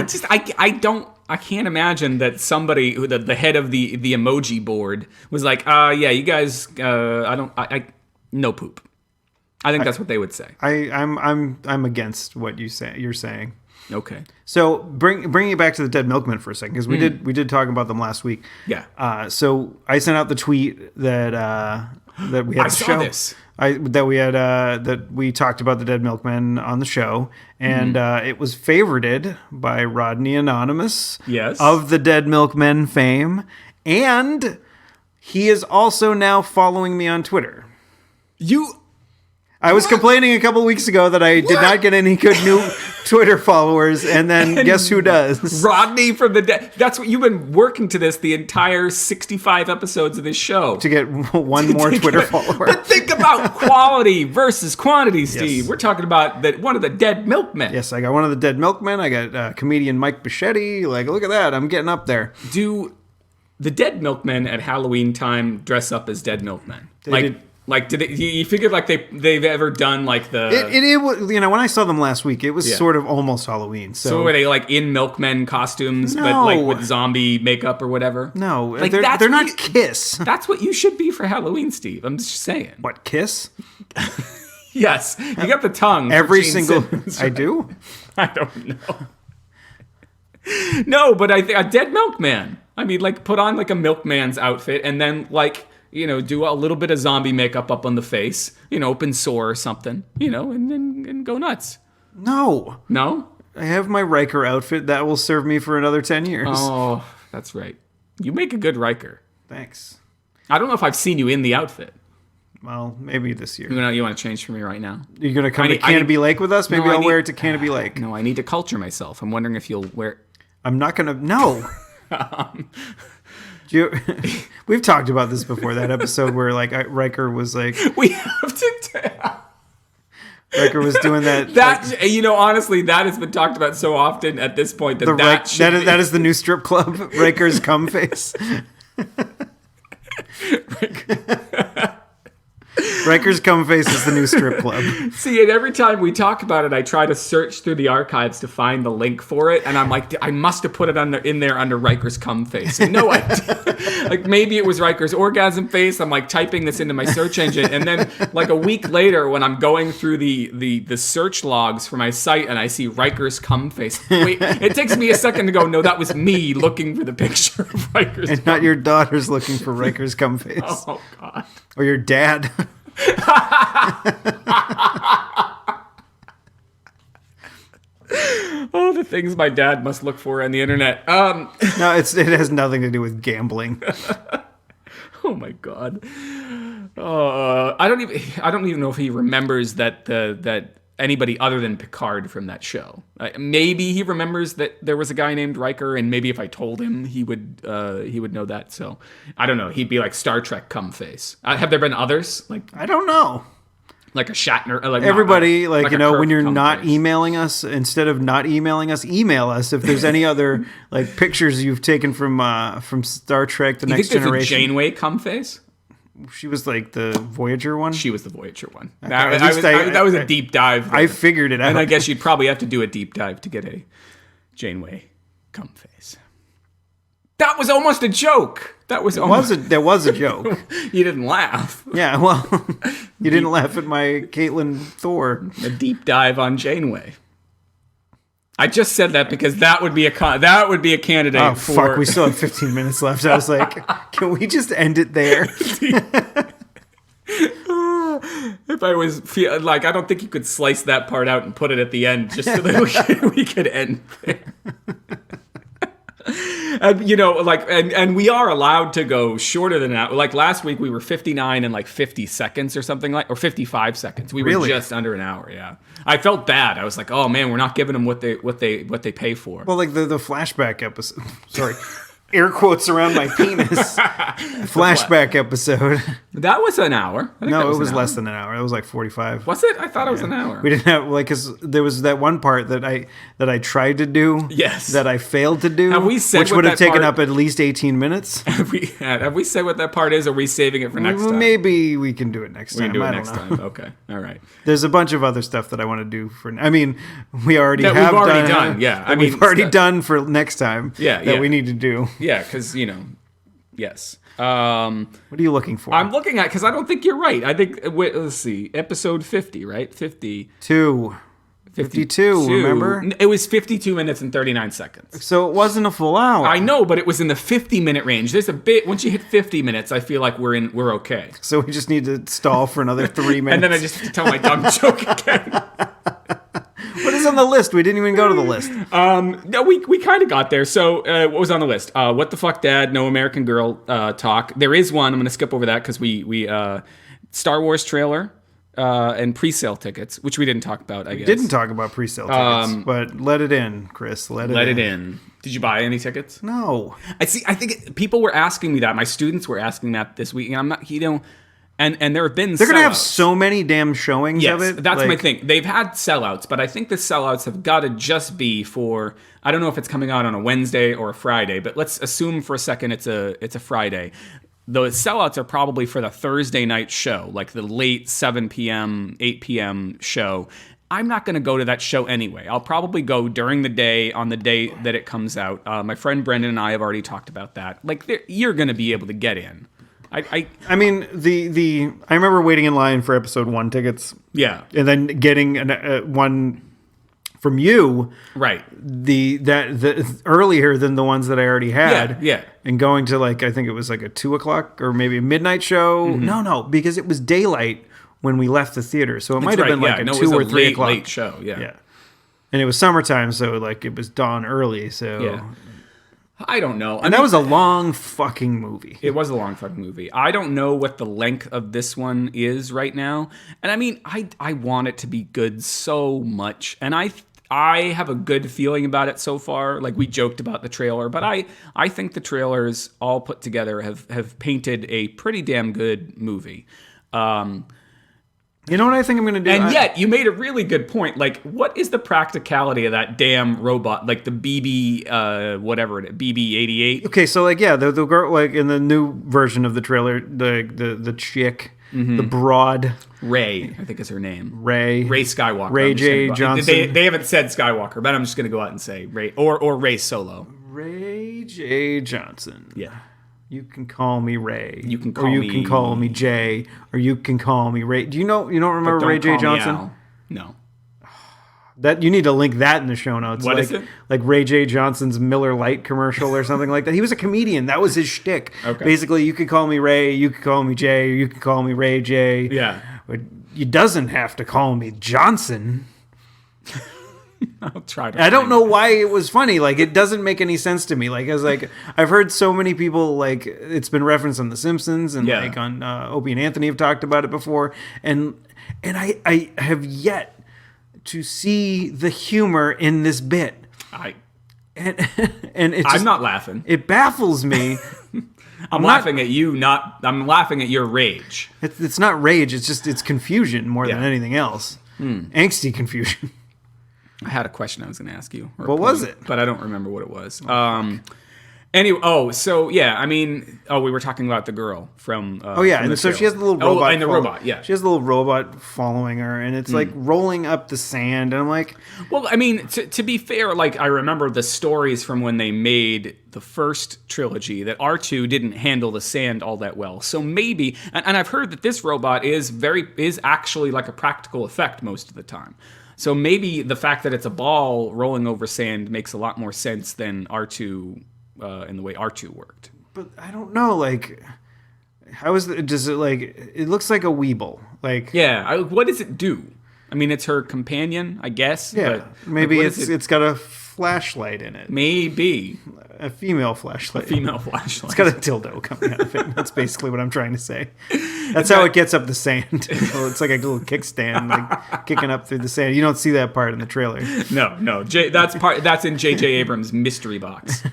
I can't imagine that somebody, the head of the emoji board, was like, yeah, you guys, no poop. I think that's what they would say. I'm against what you're saying. Okay. So bringing it back to the Dead Milkmen for a second, because we did talk about them last week. Yeah. So I sent out the tweet that we had. I saw this. That we talked about the Dead Milkmen on the show, and it was favorited by Rodney Anonymous, yes, of the Dead Milkmen fame, and he is also now following me on Twitter. I was complaining a couple weeks ago that I did not get any good new Twitter followers, and then guess who does? Rodney from the Dead. That's what you've been working to this the entire 65 episodes of this show. To get one more Twitter follower. But think about quality versus quantity, Steve. Yes. We're talking about one of the Dead Milkmen. Yes, I got one of the Dead Milkmen. I got comedian Mike Bichetti. Like, look at that. I'm getting up there. Do the Dead Milkmen at Halloween time dress up as Dead Milkmen? Like, did you figured like they've ever done like the... It was, when I saw them last week, it was sort of almost Halloween. So were they like in Milkmen costumes, but like with zombie makeup or whatever? No, like they're not Kiss. That's what you should be for Halloween, Steve. I'm just saying. What, Kiss? Yes, you got the tongue. Every single... Simmons, right? I do? I don't know. No, but I think a Dead Milkman. I mean, like put on like a milkman's outfit and then like... do a little bit of zombie makeup up on the face, open sore or something, and go nuts. No? I have my Riker outfit. That will serve me for another 10 years. Oh, that's right. You make a good Riker. Thanks. I don't know if I've seen you in the outfit. Well, maybe this year. You want to change for me right now? You're going to come to Canopy Lake with us? Maybe I'll wear it to Canopy Lake. No, I need to culture myself. I'm wondering if you'll wear... I'm not going to... No. We've talked about this before, that episode where like Riker was like... We have to... Riker was doing that... honestly, that has been talked about so often at this point that is the new strip club, Riker's cum face. Riker's cum face is the new strip club. See, and every time we talk about it, I try to search through the archives to find the link for it, and I'm like, I must have put it in there under Riker's cum face. And no, like maybe it was Riker's orgasm face. I'm like typing this into my search engine, and then like a week later, when I'm going through the search logs for my site, and I see Riker's cum face. Wait, it takes me a second to go, no, that was me looking for the picture of Riker's. And not your daughter's looking for Riker's cum face. Oh God. Or your dad. Oh, the things my dad must look for on the internet. No, it has nothing to do with gambling. Oh my God. I don't even know if he remembers that anybody other than Picard from that show. Maybe he remembers that there was a guy named Riker, and maybe if I told him, he would know that. So I don't know. He'd be like Star Trek cum face. Have there been others? Like I don't know. Like a Shatner. Like Everybody, not, like, a when Kirk you're not Comfort. emailing us, instead of not emailing us, email us if there's any other like pictures you've taken from Star Trek: The You Next think there's a Generation. Janeway cum face? She was like the Voyager one. She was the Voyager one. at That was a deep dive. I figured it out. And I guess you'd probably have to do a deep dive to get a Janeway cum face. That was almost a joke. That was almost. There was a joke. You didn't laugh. Yeah, well, you didn't laugh at my Caitlin Thor. A deep dive on Janeway. I just said that because that would be a candidate. Oh, for... fuck, we still have 15 minutes left. I was like, can we just end it there? If I was like, I don't think you could slice that part out and put it at the end just so that we could end there. And and we are allowed to go shorter than that. Like last week, we were 59 and like 50 seconds or something or 55 seconds. We were just under an hour. Yeah, I felt bad. I was like, oh man, we're not giving them what they pay for. Well, like the flashback episode. Sorry. Air quotes around my penis. Flashback episode. That was an hour. No, it was less than an hour. It was like 45. Was it? I thought it was an hour. We didn't have because there was that one part that I tried to do. Yes. That I failed to do. Have we said which what would have that taken part- up at least 18 minutes. Have we said what that part is? Or are we saving it for next time? Maybe we can do it next time. We can do it I next don't know. time. Okay. All right. There's a bunch of other stuff that I want to do for. I mean, we already That have we've already done. done, yeah. I mean, we've already done for next time. Yeah, that yeah. we need to do. Yeah, because yes. What are you looking for? I'm looking at because I don't think you're right. I think let's see, episode 50, right? 52. 52. Remember? It was 52 minutes and 39 seconds. So it wasn't a full hour. I know, but it was in the 50-minute range. There's a bit once you hit 50 minutes, I feel like we're okay. So we just need to stall for another 3 minutes. And then I just have to tell my dumb joke again. What is on the list? We didn't even go to the list. No, we kind of got there. So what was on the list? What the fuck, Dad? No American Girl talk. There is one. I'm going to skip over that because we Star Wars trailer and pre-sale tickets, which we didn't talk about. I guess Didn't talk about pre-sale tickets, but let it in, Chris. Let it in. Did you buy any tickets? No. I think people were asking me that. My students were asking that this week, and I'm not. And there have been They're going to have sellouts. so many damn showings of it. That's my thing. They've had sellouts, but I think the sellouts have got to just be for, I don't know if it's coming out on a Wednesday or a Friday, but let's assume for a second it's a Friday. The sellouts are probably for the Thursday night show, like the late 7 p.m., 8 p.m. show. I'm not going to go to that show anyway. I'll probably go during the day on the day that it comes out. My friend Brendan and I have already talked about that. Like, you're going to be able to get in. I mean, I remember waiting in line for episode 1 tickets. Yeah. And then getting one from you. Right. The earlier than the ones that I already had. Yeah. And going to I think it was like a 2 o'clock or maybe a midnight show. Mm-hmm. No, because it was daylight when we left the theater. So it might have been like a 2 or 3 o'clock. Late show. Yeah. And it was summertime, so it was dawn early. So Yeah. I don't know. And that was a long fucking movie. It was a long fucking movie. I don't know what the length of this one is right now. And I mean, I want it to be good so much. And I have a good feeling about it so far. Like, we joked about the trailer, but I think the trailers all put together have painted a pretty damn good movie. You know what I think I'm going to do? And yet, you made a really good point. Like, what is the practicality of that damn robot? Like the BB, whatever it is, BB-88? Okay, so the girl, in the new version of the trailer, the chick, the broad Ray, I think is her name. Ray Skywalker. Ray J. Johnson. They haven't said Skywalker, but I'm just going to go out and say Ray or Ray Solo. Ray J. Johnson. Yeah. You can call me Ray. You can call or you me... can call me Jay, or you can call me Ray. Do you don't remember Ray J. Johnson? No. That you need to link that in the show notes. What is it? Like Ray J. Johnson's Miller Lite commercial or something like that. He was a comedian. That was his shtick. Okay. Basically, you could call me Ray, you could call me Jay, or you could call me Ray J. Yeah. But you doesn't have to call me Johnson. I'll try to. I don't know why it was funny. It doesn't make any sense to me. I've heard so many people it's been referenced on The Simpsons and on Opie and Anthony have talked about it before, and I have yet to see the humor in this bit. And it's I'm not laughing. It baffles me I'm laughing at you, I'm laughing at your rage. It's not rage. It's confusion more than anything else. Angsty confusion. I had a question I was going to ask you. What was it? But I don't remember what it was. Anyway, we were talking about the girl from. And so she has the little robot. Oh, and the robot, yeah. She has the little robot following her, and it's like rolling up the sand, and I'm like, well, I mean, to be fair, like I remember the stories from when they made the first trilogy that R2 didn't handle the sand all that well. So maybe, and I've heard that this robot is actually like a practical effect most of the time. So maybe the fact that it's a ball rolling over sand makes a lot more sense than R2. In the way R2 worked. But I don't know, like, does it, like, it looks like a Weeble. Like, yeah, what does it do? I mean, it's her companion, I guess. Yeah, but, maybe it's got a flashlight in it. Maybe. A female flashlight. It's got a dildo coming out of it. That's basically what I'm trying to say. That's how it gets up the sand. Well, it's like a little kickstand, like kicking up through the sand. You don't see that part in the trailer. No. That's in J.J. Abrams' mystery box.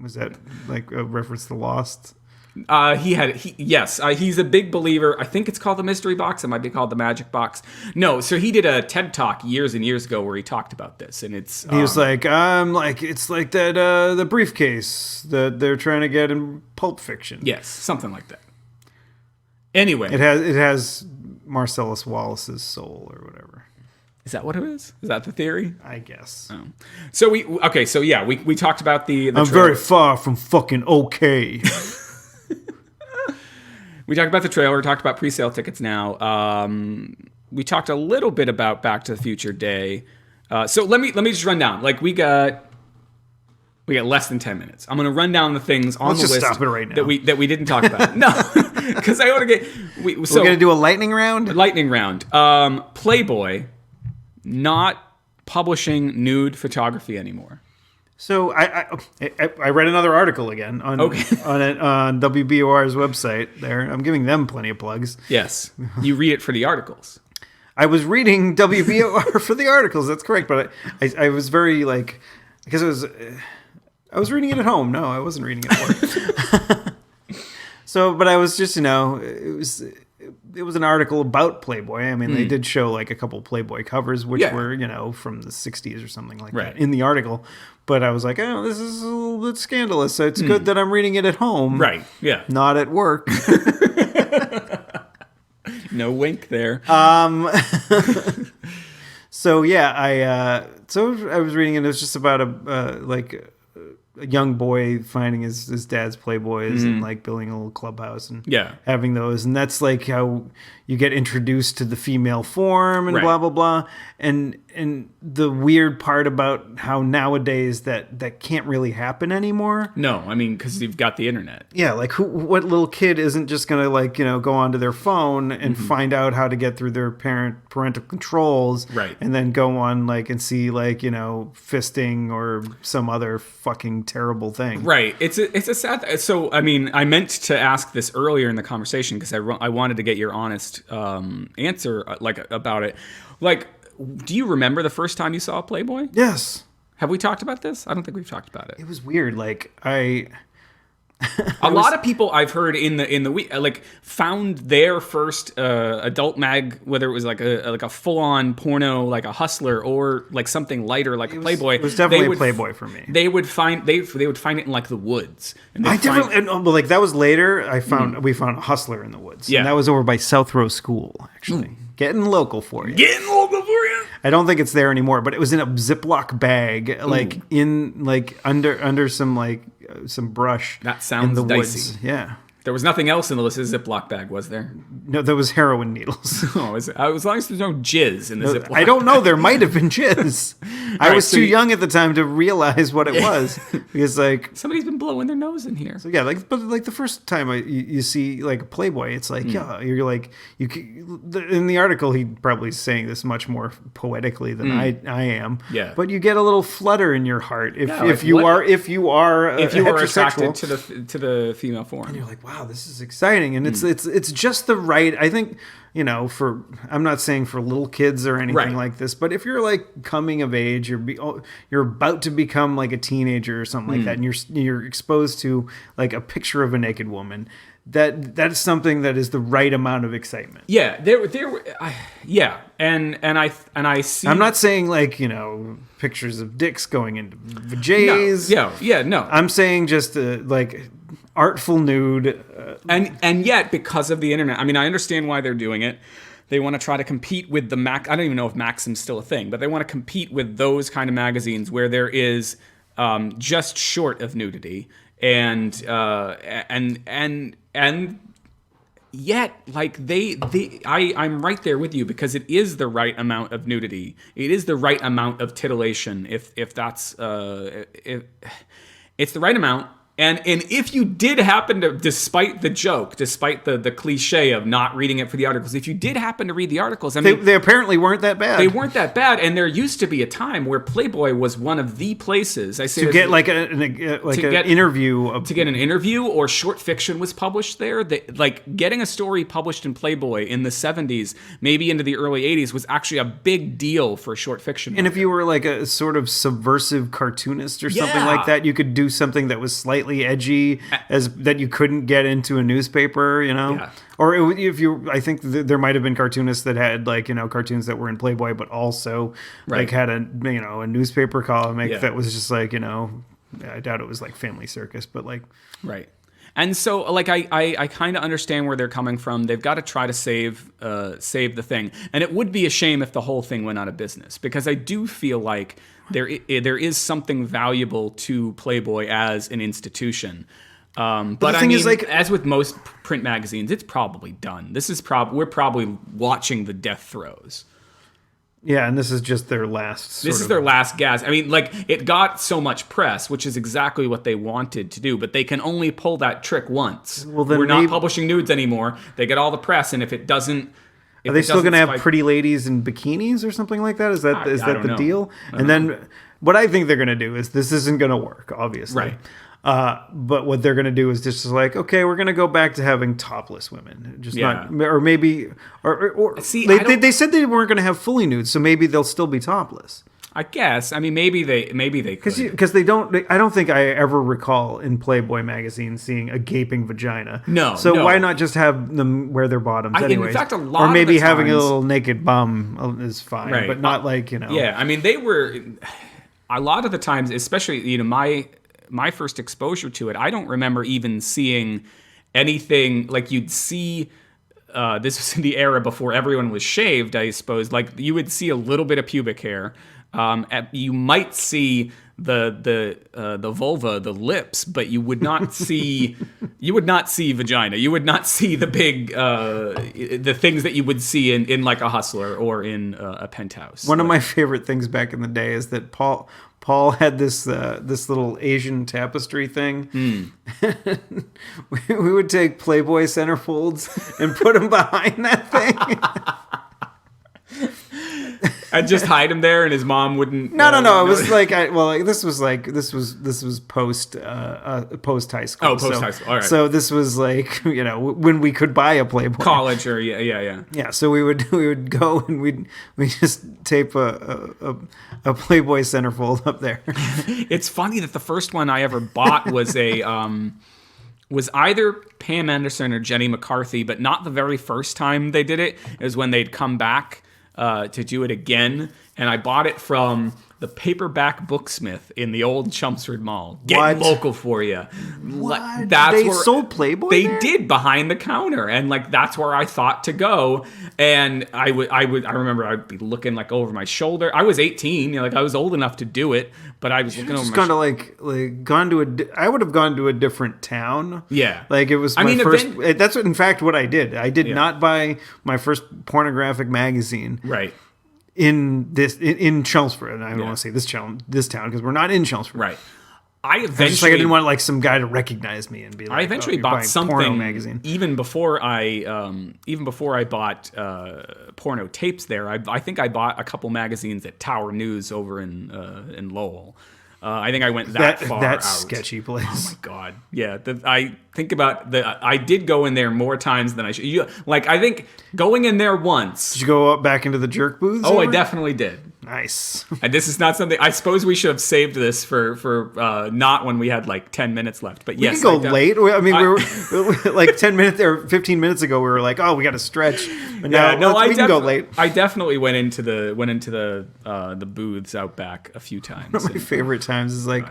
Was that like a reference to Lost? He's a big believer. I think it's called the mystery box. It might be called the magic box. No, so he did a TED Talk years and years ago where he talked about this, and he was like, it's like that the briefcase that they're trying to get in Pulp Fiction. Yes, something like that. Anyway, it has Marcellus Wallace's soul or whatever. Is that what it is? Is that the theory? I guess. Oh. So we talked about the I'm very far from fucking okay. We talked about the trailer. We talked about pre-sale tickets now. We talked a little bit about Back to the Future Day. So let me just run down. Like we got less than 10 minutes. I'm going to run down the things on the list stop it right now. that we didn't talk about. No, because I want to get. We're going to do a lightning round. Lightning round. Playboy not publishing nude photography anymore. So I read another article again on WBOR's website. There, I'm giving them plenty of plugs. Yes, you read it for the articles. I was reading WBOR for the articles. That's correct, but I was very like because I was reading it at home. No, I wasn't reading it at work. But I was just it was an article about Playboy. I mean, they did show like a couple Playboy covers, which were, from the 60s or something like that in the article. But I was like, oh, this is a little bit scandalous. So it's good that I'm reading it at home. Right, yeah. Not at work. No wink there. So, yeah, I was reading it. It was just about a young boy finding his dad's Playboys and like building a little clubhouse and having those, and that's like how you get introduced to the female form and blah blah blah, and the weird part about how nowadays that can't really happen anymore. No, I mean because you've got the internet. Yeah, like what little kid isn't just gonna go onto their phone and find out how to get through their parental controls, and then go on and see fisting or some other fucking terrible thing. Right. It's a sad. So I mean, I meant to ask this earlier in the conversation because I wanted to get your honest answer about it. Do you remember the first time you saw a Playboy? Yes. Have we talked about this? I don't think we've talked about it. It was weird. A lot of people I've heard in the week found their first adult mag, whether it was like a full on porno, like a Hustler, or like something lighter, like a Playboy. It was definitely a Playboy for me. They would find it in like the woods. And that was later. We found Hustler in the woods. Yeah, and that was over by South Row School actually. Getting local for you. I don't think it's there anymore, but it was in a Ziploc bag, under some brush. That sounds in the dicey. Woods. Yeah. There was nothing else in the Ziploc bag, was there? No, there was heroin needles. As long as there's no jizz in the Ziploc. I don't know. There might have been jizz. I was too young at the time to realize what it was because somebody's been blowing their nose in here. So yeah, but the first time you see a Playboy, it's you're in the article he probably is saying this much more poetically than I am. Yeah. But you get a little flutter in your heart if you are attracted heterosexual to the female form. And you're like, wow, wow, this is exciting, and it's just the right. I think I'm not saying for little kids or anything like this, but if you're like coming of age, you're about to become like a teenager or something like that, and you're exposed to like a picture of a naked woman. That's something that is the right amount of excitement. Yeah, and I see. I'm not saying like pictures of dicks going into vajays. No. I'm saying just like artful nude. And yet, because of the internet, I mean, I understand why they're doing it. They want to try to compete with the Mac. I don't even know if Maxim's still a thing, but they want to compete with those kind of magazines where there is just short of nudity. And yet, like I'm right there with you, because it is the right amount of nudity. It is the right amount of titillation. If that's if it's the right amount. And if you did happen to, despite the joke, despite the cliche of not reading it for the articles, if you did happen to read the articles, I mean, they apparently weren't that bad. They weren't that bad, and there used to be a time where Playboy was one of the places to get like an interview, to get an interview, or short fiction was published there. Like getting a story published in Playboy in the 70s, maybe into the early 80s, was actually a big deal for short fiction. And if you were like a sort of subversive cartoonist or something like that, you could do something that was slightly edgy that you couldn't get into a newspaper, or I think there might have been cartoonists that had like cartoons that were in Playboy but also like had a a newspaper comic that was just like I doubt it was like Family Circus, but like And so, like, I kind of understand where they're coming from. They've got to try to save the thing, and it would be a shame if the whole thing went out of business, because I do feel like there is something valuable to Playboy as an institution. But I mean, is, like, as with most print magazines, it's probably done. We're probably watching the death throes. Yeah, and this is just their last. This is their last gasp. I mean, like, it got so much press, which is exactly what they wanted to do, but they can only pull that trick once. Well, then we're not publishing nudes anymore. They get all the press, and if it doesn't, are they still going to have pretty ladies in bikinis or something like that? Is that the deal? And then what I think they're going to do is this isn't going to work, obviously. Right. But what they're going to do is just like, okay, we're going to go back to having topless women, not, or maybe, or see, they said they weren't going to have fully nude, so maybe they'll still be topless. I guess. I mean, maybe they could. Because they don't. I don't think I ever recall in Playboy magazine seeing a gaping vagina. No. So why not just have them wear their bottoms anyways? In fact, a lot or maybe of the having a little naked bum is fine, but not like Yeah, I mean, they were a lot of the times, especially my first exposure to it. I don't remember even seeing anything like you'd see. This was in the era before everyone was shaved, I suppose. Like you would see a little bit of pubic hair. You might see the vulva, the lips, but you would not see vagina. You would not see the big the things that you would see in like a Hustler or in a Penthouse. One of my favorite things back in the day is that Paul had this little Asian tapestry thing. We would take Playboy centerfolds and put them behind that thing. I'd just hide him there, and his mom wouldn't. No. It was like this was post high school. Oh, post high school. All right. So this was like when we could buy a Playboy. College or yeah. Yeah. So we would go and we just tape a Playboy centerfold up there. It's funny that the first one I ever bought was was either Pam Anderson or Jenny McCarthy, but not the very first time they did it. It was when they'd come back to do it again, and I bought it from the Paperback Booksmith in the old Chelmsford Mall. Getting local for you. What? They sold Playboy They there? did, behind the counter, and like that's where I thought to go. And I remember I'd be looking like over my shoulder. I was 18, I was old enough to do it, but I was looking over my shoulder. I would have gone to a different town. Yeah, like it was my first. That's in fact what I did. I did not buy my first pornographic magazine. Right. In Chelmsford, and I don't want to say this town because we're not in Chelmsford. Right. I didn't want like some guy to recognize me and be like. I eventually bought something porno magazine. even before I bought porno tapes there. I think I bought a couple magazines at Tower News over in Lowell. I think I went that far that out. sketchy place. Oh my god, yeah. I think about I did go in there more times than I should. I think going in there once. Did you go up back into the jerk booths? Oh, I definitely did. Nice. And this is not something. I suppose we should have saved this for not when we had like 10 minutes left. But yes, we can go late. I mean, we were like 10 minutes or 15 minutes ago. We were like, oh, we got to stretch. But now we can go late. I definitely went into the booths out back a few times. One of my favorite times is like,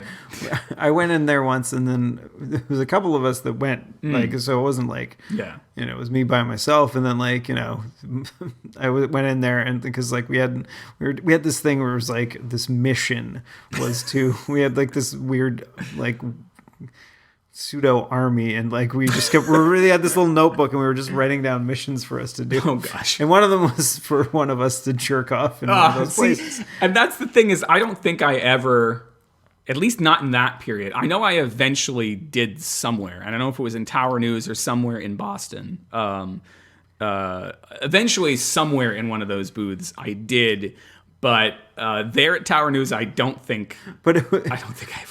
I went in there once, and then there was a couple of us that went. Like, so it wasn't like, it was me by myself. And then like, I went in there, and because like we had this thing where it was like this mission was to we had like this weird like pseudo army, and like we really had this little notebook, and we were just writing down missions for us to do. Oh gosh. And one of them was for one of us to jerk off in one of those places. And that's the thing, is I don't think I ever, at least not in that period. I know I eventually did somewhere, and I don't know if it was in Tower News or somewhere in Boston. Eventually somewhere in one of those booths I did. But there at Tower News, I don't think I ever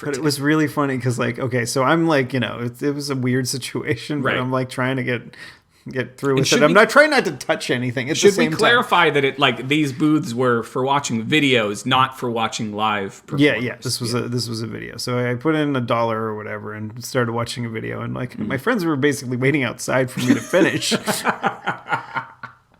did. It was really funny because, like, okay, so I'm like, it was a weird situation, but I'm like trying to get through with it. I'm not trying not to touch anything. At the same time, should we clarify that it like these booths were for watching videos, not for watching live performances? Yeah. This was a video. So I put in $1 or whatever and started watching a video, and like my friends were basically waiting outside for me to finish.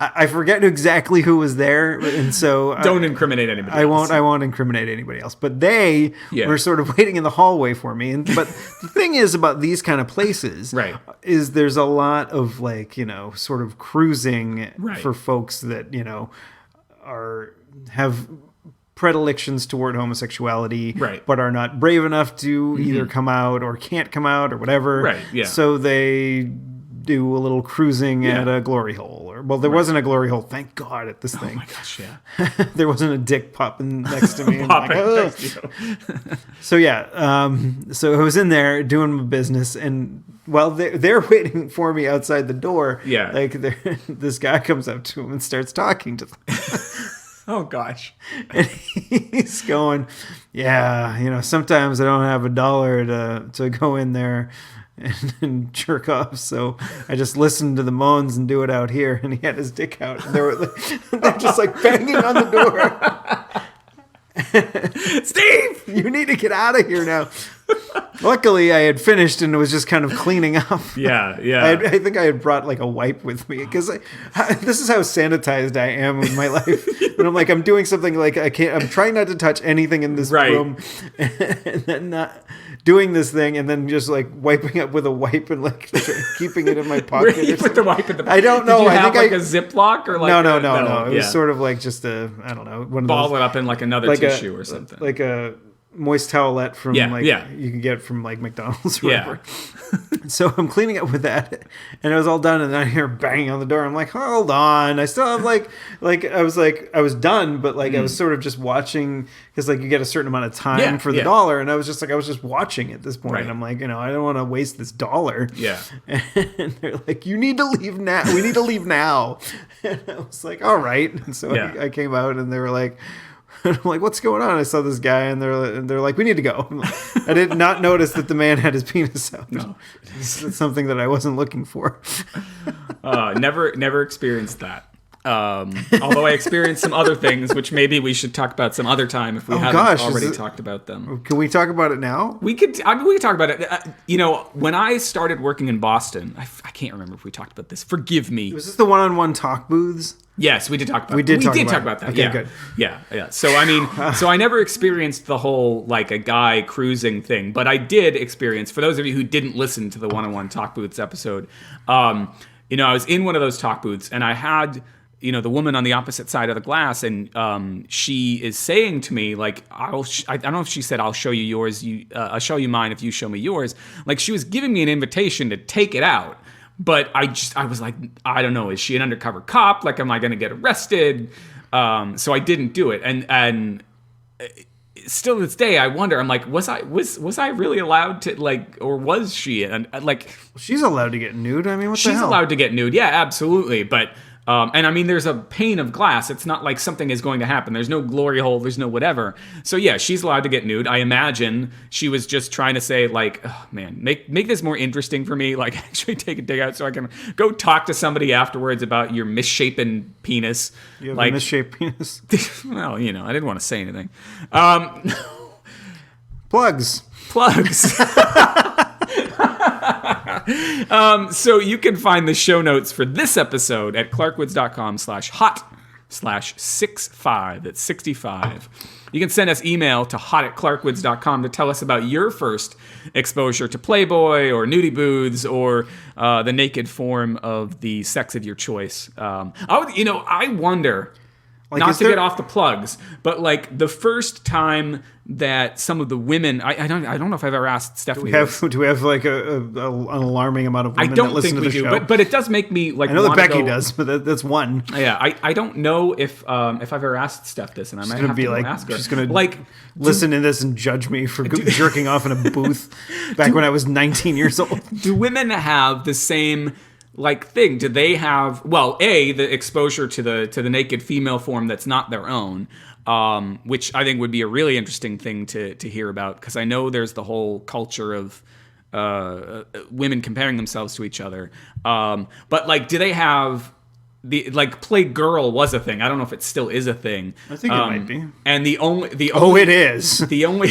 I forget exactly who was there, and so don't incriminate anybody else. I won't incriminate anybody else. But they were sort of waiting in the hallway for me. But the thing is about these kind of places, is there's a lot of like sort of cruising for folks that have predilections toward homosexuality, but are not brave enough to either come out or can't come out or whatever. So they do a little cruising at a glory hole. There wasn't a glory hole, thank God, at this thing. Oh my gosh, yeah. There wasn't a dick popping next to me. So so I was in there doing my business, and while they're waiting for me outside the door, like this guy comes up to him and starts talking to them. Oh gosh. And he's going, sometimes I don't have $1 to go in there and jerk off, so I just listen to the moans and do it out here. And he had his dick out, and they're just like banging on the door. Steve, you need to get out of here now. Luckily, I had finished and was just kind of cleaning up. I think I had brought like a wipe with me, because this is how sanitized I am in my life. And I'm like, I'm doing something like I'm trying not to touch anything in this room, and then not doing this thing, and then just like wiping up with a wipe and like keeping it in my pocket. Where you put the wipe in the pocket? I don't know. Did you I have think a Ziploc or like no. It was sort of like just I don't know, one of ball those, it up in like another tissue or something, like a moist towelette from you can get from like McDonald's or whatever. So I'm cleaning up with that, and it was all done, and then I hear banging on the door. I'm like, hold on, I still have I was done, but like I was sort of just watching, because like you get a certain amount of time for the $1, and I was just watching at this point. And I'm like, I don't want to waste this $1. And they're like, you need to leave now. We need to leave now. And I was like, all right. And so I came out, and they were like, I'm like, what's going on? I saw this guy, and they're like, we need to go. I did not notice that the man had his penis out. No. It's something that I wasn't looking for. Never experienced that. Although I experienced some other things, which maybe we should talk about some other time if we haven't already talked about them. Can we talk about it now? We could talk about it. When I started working in Boston, I can't remember if we talked about this. Forgive me. Was this the one-on-one talk booths? Yes, we did talk about. We did talk about that. Okay, good. Yeah. So I mean, so I never experienced the whole like a guy cruising thing, but I did experience. For those of you who didn't listen to the one-on-one talk booths episode, I was in one of those talk booths, and I had the woman on the opposite side of the glass, and she is saying to me like, I don't know if she said I'll show you yours, I'll show you mine if you show me yours. Like she was giving me an invitation to take it out. But I was like, I don't know, is she an undercover cop? Like, am I going to get arrested? So I didn't do it. And still to this day, I wonder, I'm like, was I really allowed to, like, or was she? And like, she's allowed to get nude. I mean, what the hell? She's allowed to get nude. Yeah, absolutely. But And I mean, there's a pane of glass. It's not like something is going to happen. There's no glory hole. There's no whatever. So yeah, she's allowed to get nude. I imagine she was just trying to say like, oh, man, make this more interesting for me. Like actually take a dig out so I can go talk to somebody afterwards about your misshapen penis. You have like, a misshapen penis? Well, I didn't want to say anything. Plugs. So you can find the show notes for this episode at clarkwoods.com/hot/65. That's 65. You can send us email to hot@clarkwoods.com to tell us about your first exposure to Playboy or nudie booths or the naked form of the sex of your choice. I wonder, like, not to get off the plugs, but like the first time that some of the women, I don't know if I've ever asked Stephanie. Do we have like an alarming amount of women that listen to the show? But it does make me like. I know that Becky does, but that's one. Yeah, I don't know if I've ever asked Steph this, and I might have to ask her. She's gonna like listen to this and judge me for jerking off in a booth back when I was 19 years old. Do women have the same like thing? Do they have the exposure to the naked female form that's not their own? Which I think would be a really interesting thing to hear about, because I know there's the whole culture of women comparing themselves to each other. But like, do they have play girl was a thing? I don't know if it still is a thing. I think it might be. And it is. The only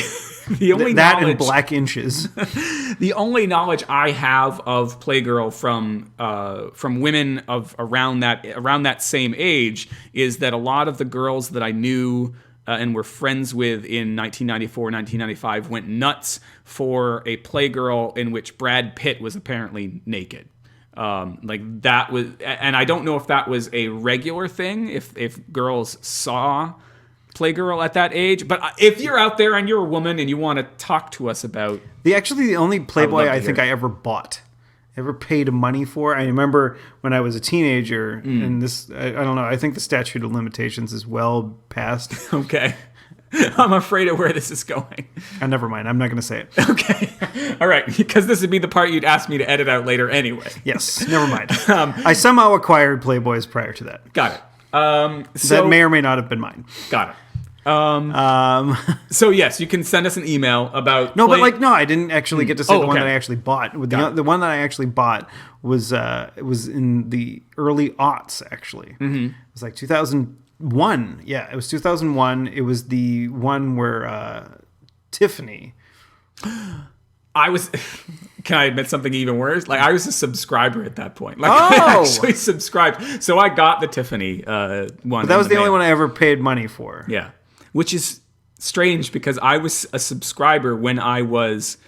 that knowledge, in black inches. The only knowledge I have of Playgirl from women of around that same age is that a lot of the girls that I knew and were friends with in 1994, 1995 went nuts for a Playgirl in which Brad Pitt was apparently naked. Like that was, and I don't know if that was a regular thing, if girls saw Playgirl at that age. But if you're out there and you're a woman and you want to talk to us about the only Playboy I think I ever bought, ever paid money for. I remember when I was a teenager, and this I don't know. I think the statute of limitations is well past. Okay. I'm afraid of where this is going. Never mind. I'm not going to say it. Okay. All right. Because this would be the part you'd ask me to edit out later anyway. Yes. Never mind. I somehow acquired Playboys prior to that. Got it. That may or may not have been mine. Got it. So yes, you can send us an email about. I didn't actually get to say the one that I actually bought. The one that I actually bought was it was in the early aughts. Actually, it was like 2001. Yeah, it was 2001. It was the one where Tiffany. I was. Can I admit something even worse? Like, I was a subscriber at that point. Like, I actually subscribed. So I got the Tiffany one. But that was the only one I ever paid money for. Yeah. Which is strange because I was a subscriber when I was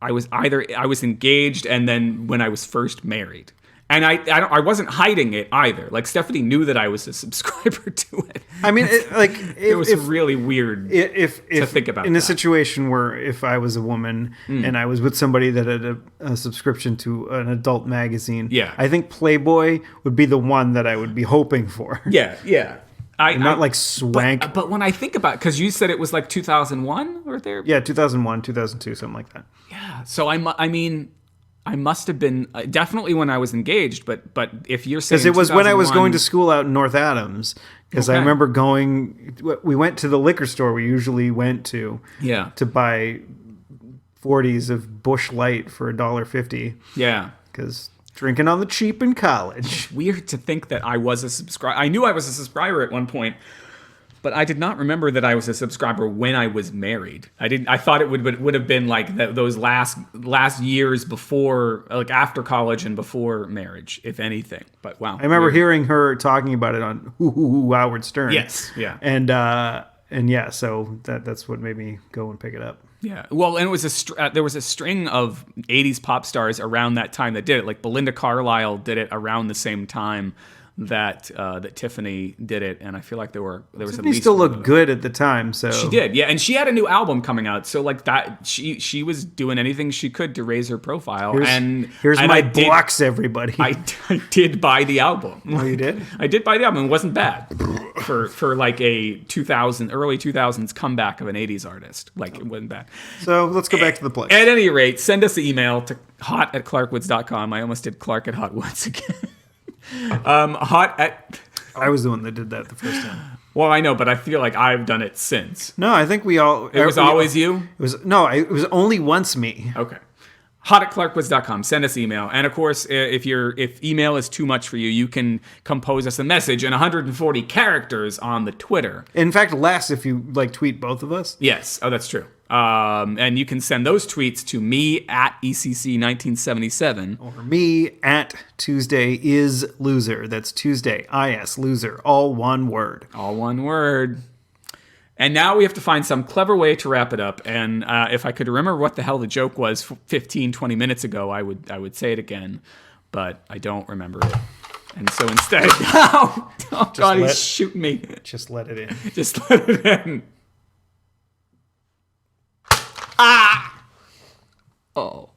engaged and then when I was first married. And I wasn't hiding it either. Like, Stephanie knew that I was a subscriber to it. I mean, it was really weird to think about. In a situation where if I was a woman and I was with somebody that had a subscription to an adult magazine, I think Playboy would be the one that I would be hoping for. Yeah. Not like Swank. But when I think about it, because you said it was like 2001 or there? Yeah, 2001, 2002, something like that. Yeah. So I mean, I must have been definitely when I was engaged, but if you're saying, because it was when I was going to school out in North Adams, because I remember we went to the liquor store we usually went to buy 40s of Busch Light for $1.50. Yeah, because drinking on the cheap in college. Weird to think that I was a subscriber. I knew I was a subscriber at one point, but I did not remember that I was a subscriber when I was married. I thought it would have been like those last years before, like after college and before marriage, if anything. But wow, I remember hearing her talking about it on Howard Stern. Yes, yeah, and yeah, so that's what made me go and pick it up. Yeah, well, and it was there was a string of 80s pop stars around that time that did it. Like Belinda Carlisle did it around the same time that Tiffany did it, and I feel like there was Tiffany at least still looked good at the time. So she did, yeah, and she had a new album coming out. So like that, she was doing anything she could to raise her profile. Here's my blocks, everybody. I did buy the album. Oh, you did? I did buy the album. It wasn't bad for like a early 2000s comeback of an 80s artist. Like it wasn't bad. So let's go back to the play. At any rate, send us an email to hot@clarkwoods.com. I almost did Clark at Hotwoods again. Hot at... I was the one that did that the first time. Well, I know, but I feel like I've done it since. No, I think we all... It was always you? It was only once me. Okay. hot@clarkwoods.com. Send us email. And of course, if email is too much for you, you can compose us a message in 140 characters on the Twitter. In fact, less if you tweet both of us. Yes. Oh, that's true. And you can send those tweets to me at ECC1977. Or me at Tuesday is loser. That's Tuesday, IS loser. All one word. All one word. And now we have to find some clever way to wrap it up. And if I could remember what the hell the joke was 15, 20 minutes ago, I would say it again. But I don't remember it. And so instead... oh God, he's shooting me. Just let it in. Just let it in. Ah! Oh.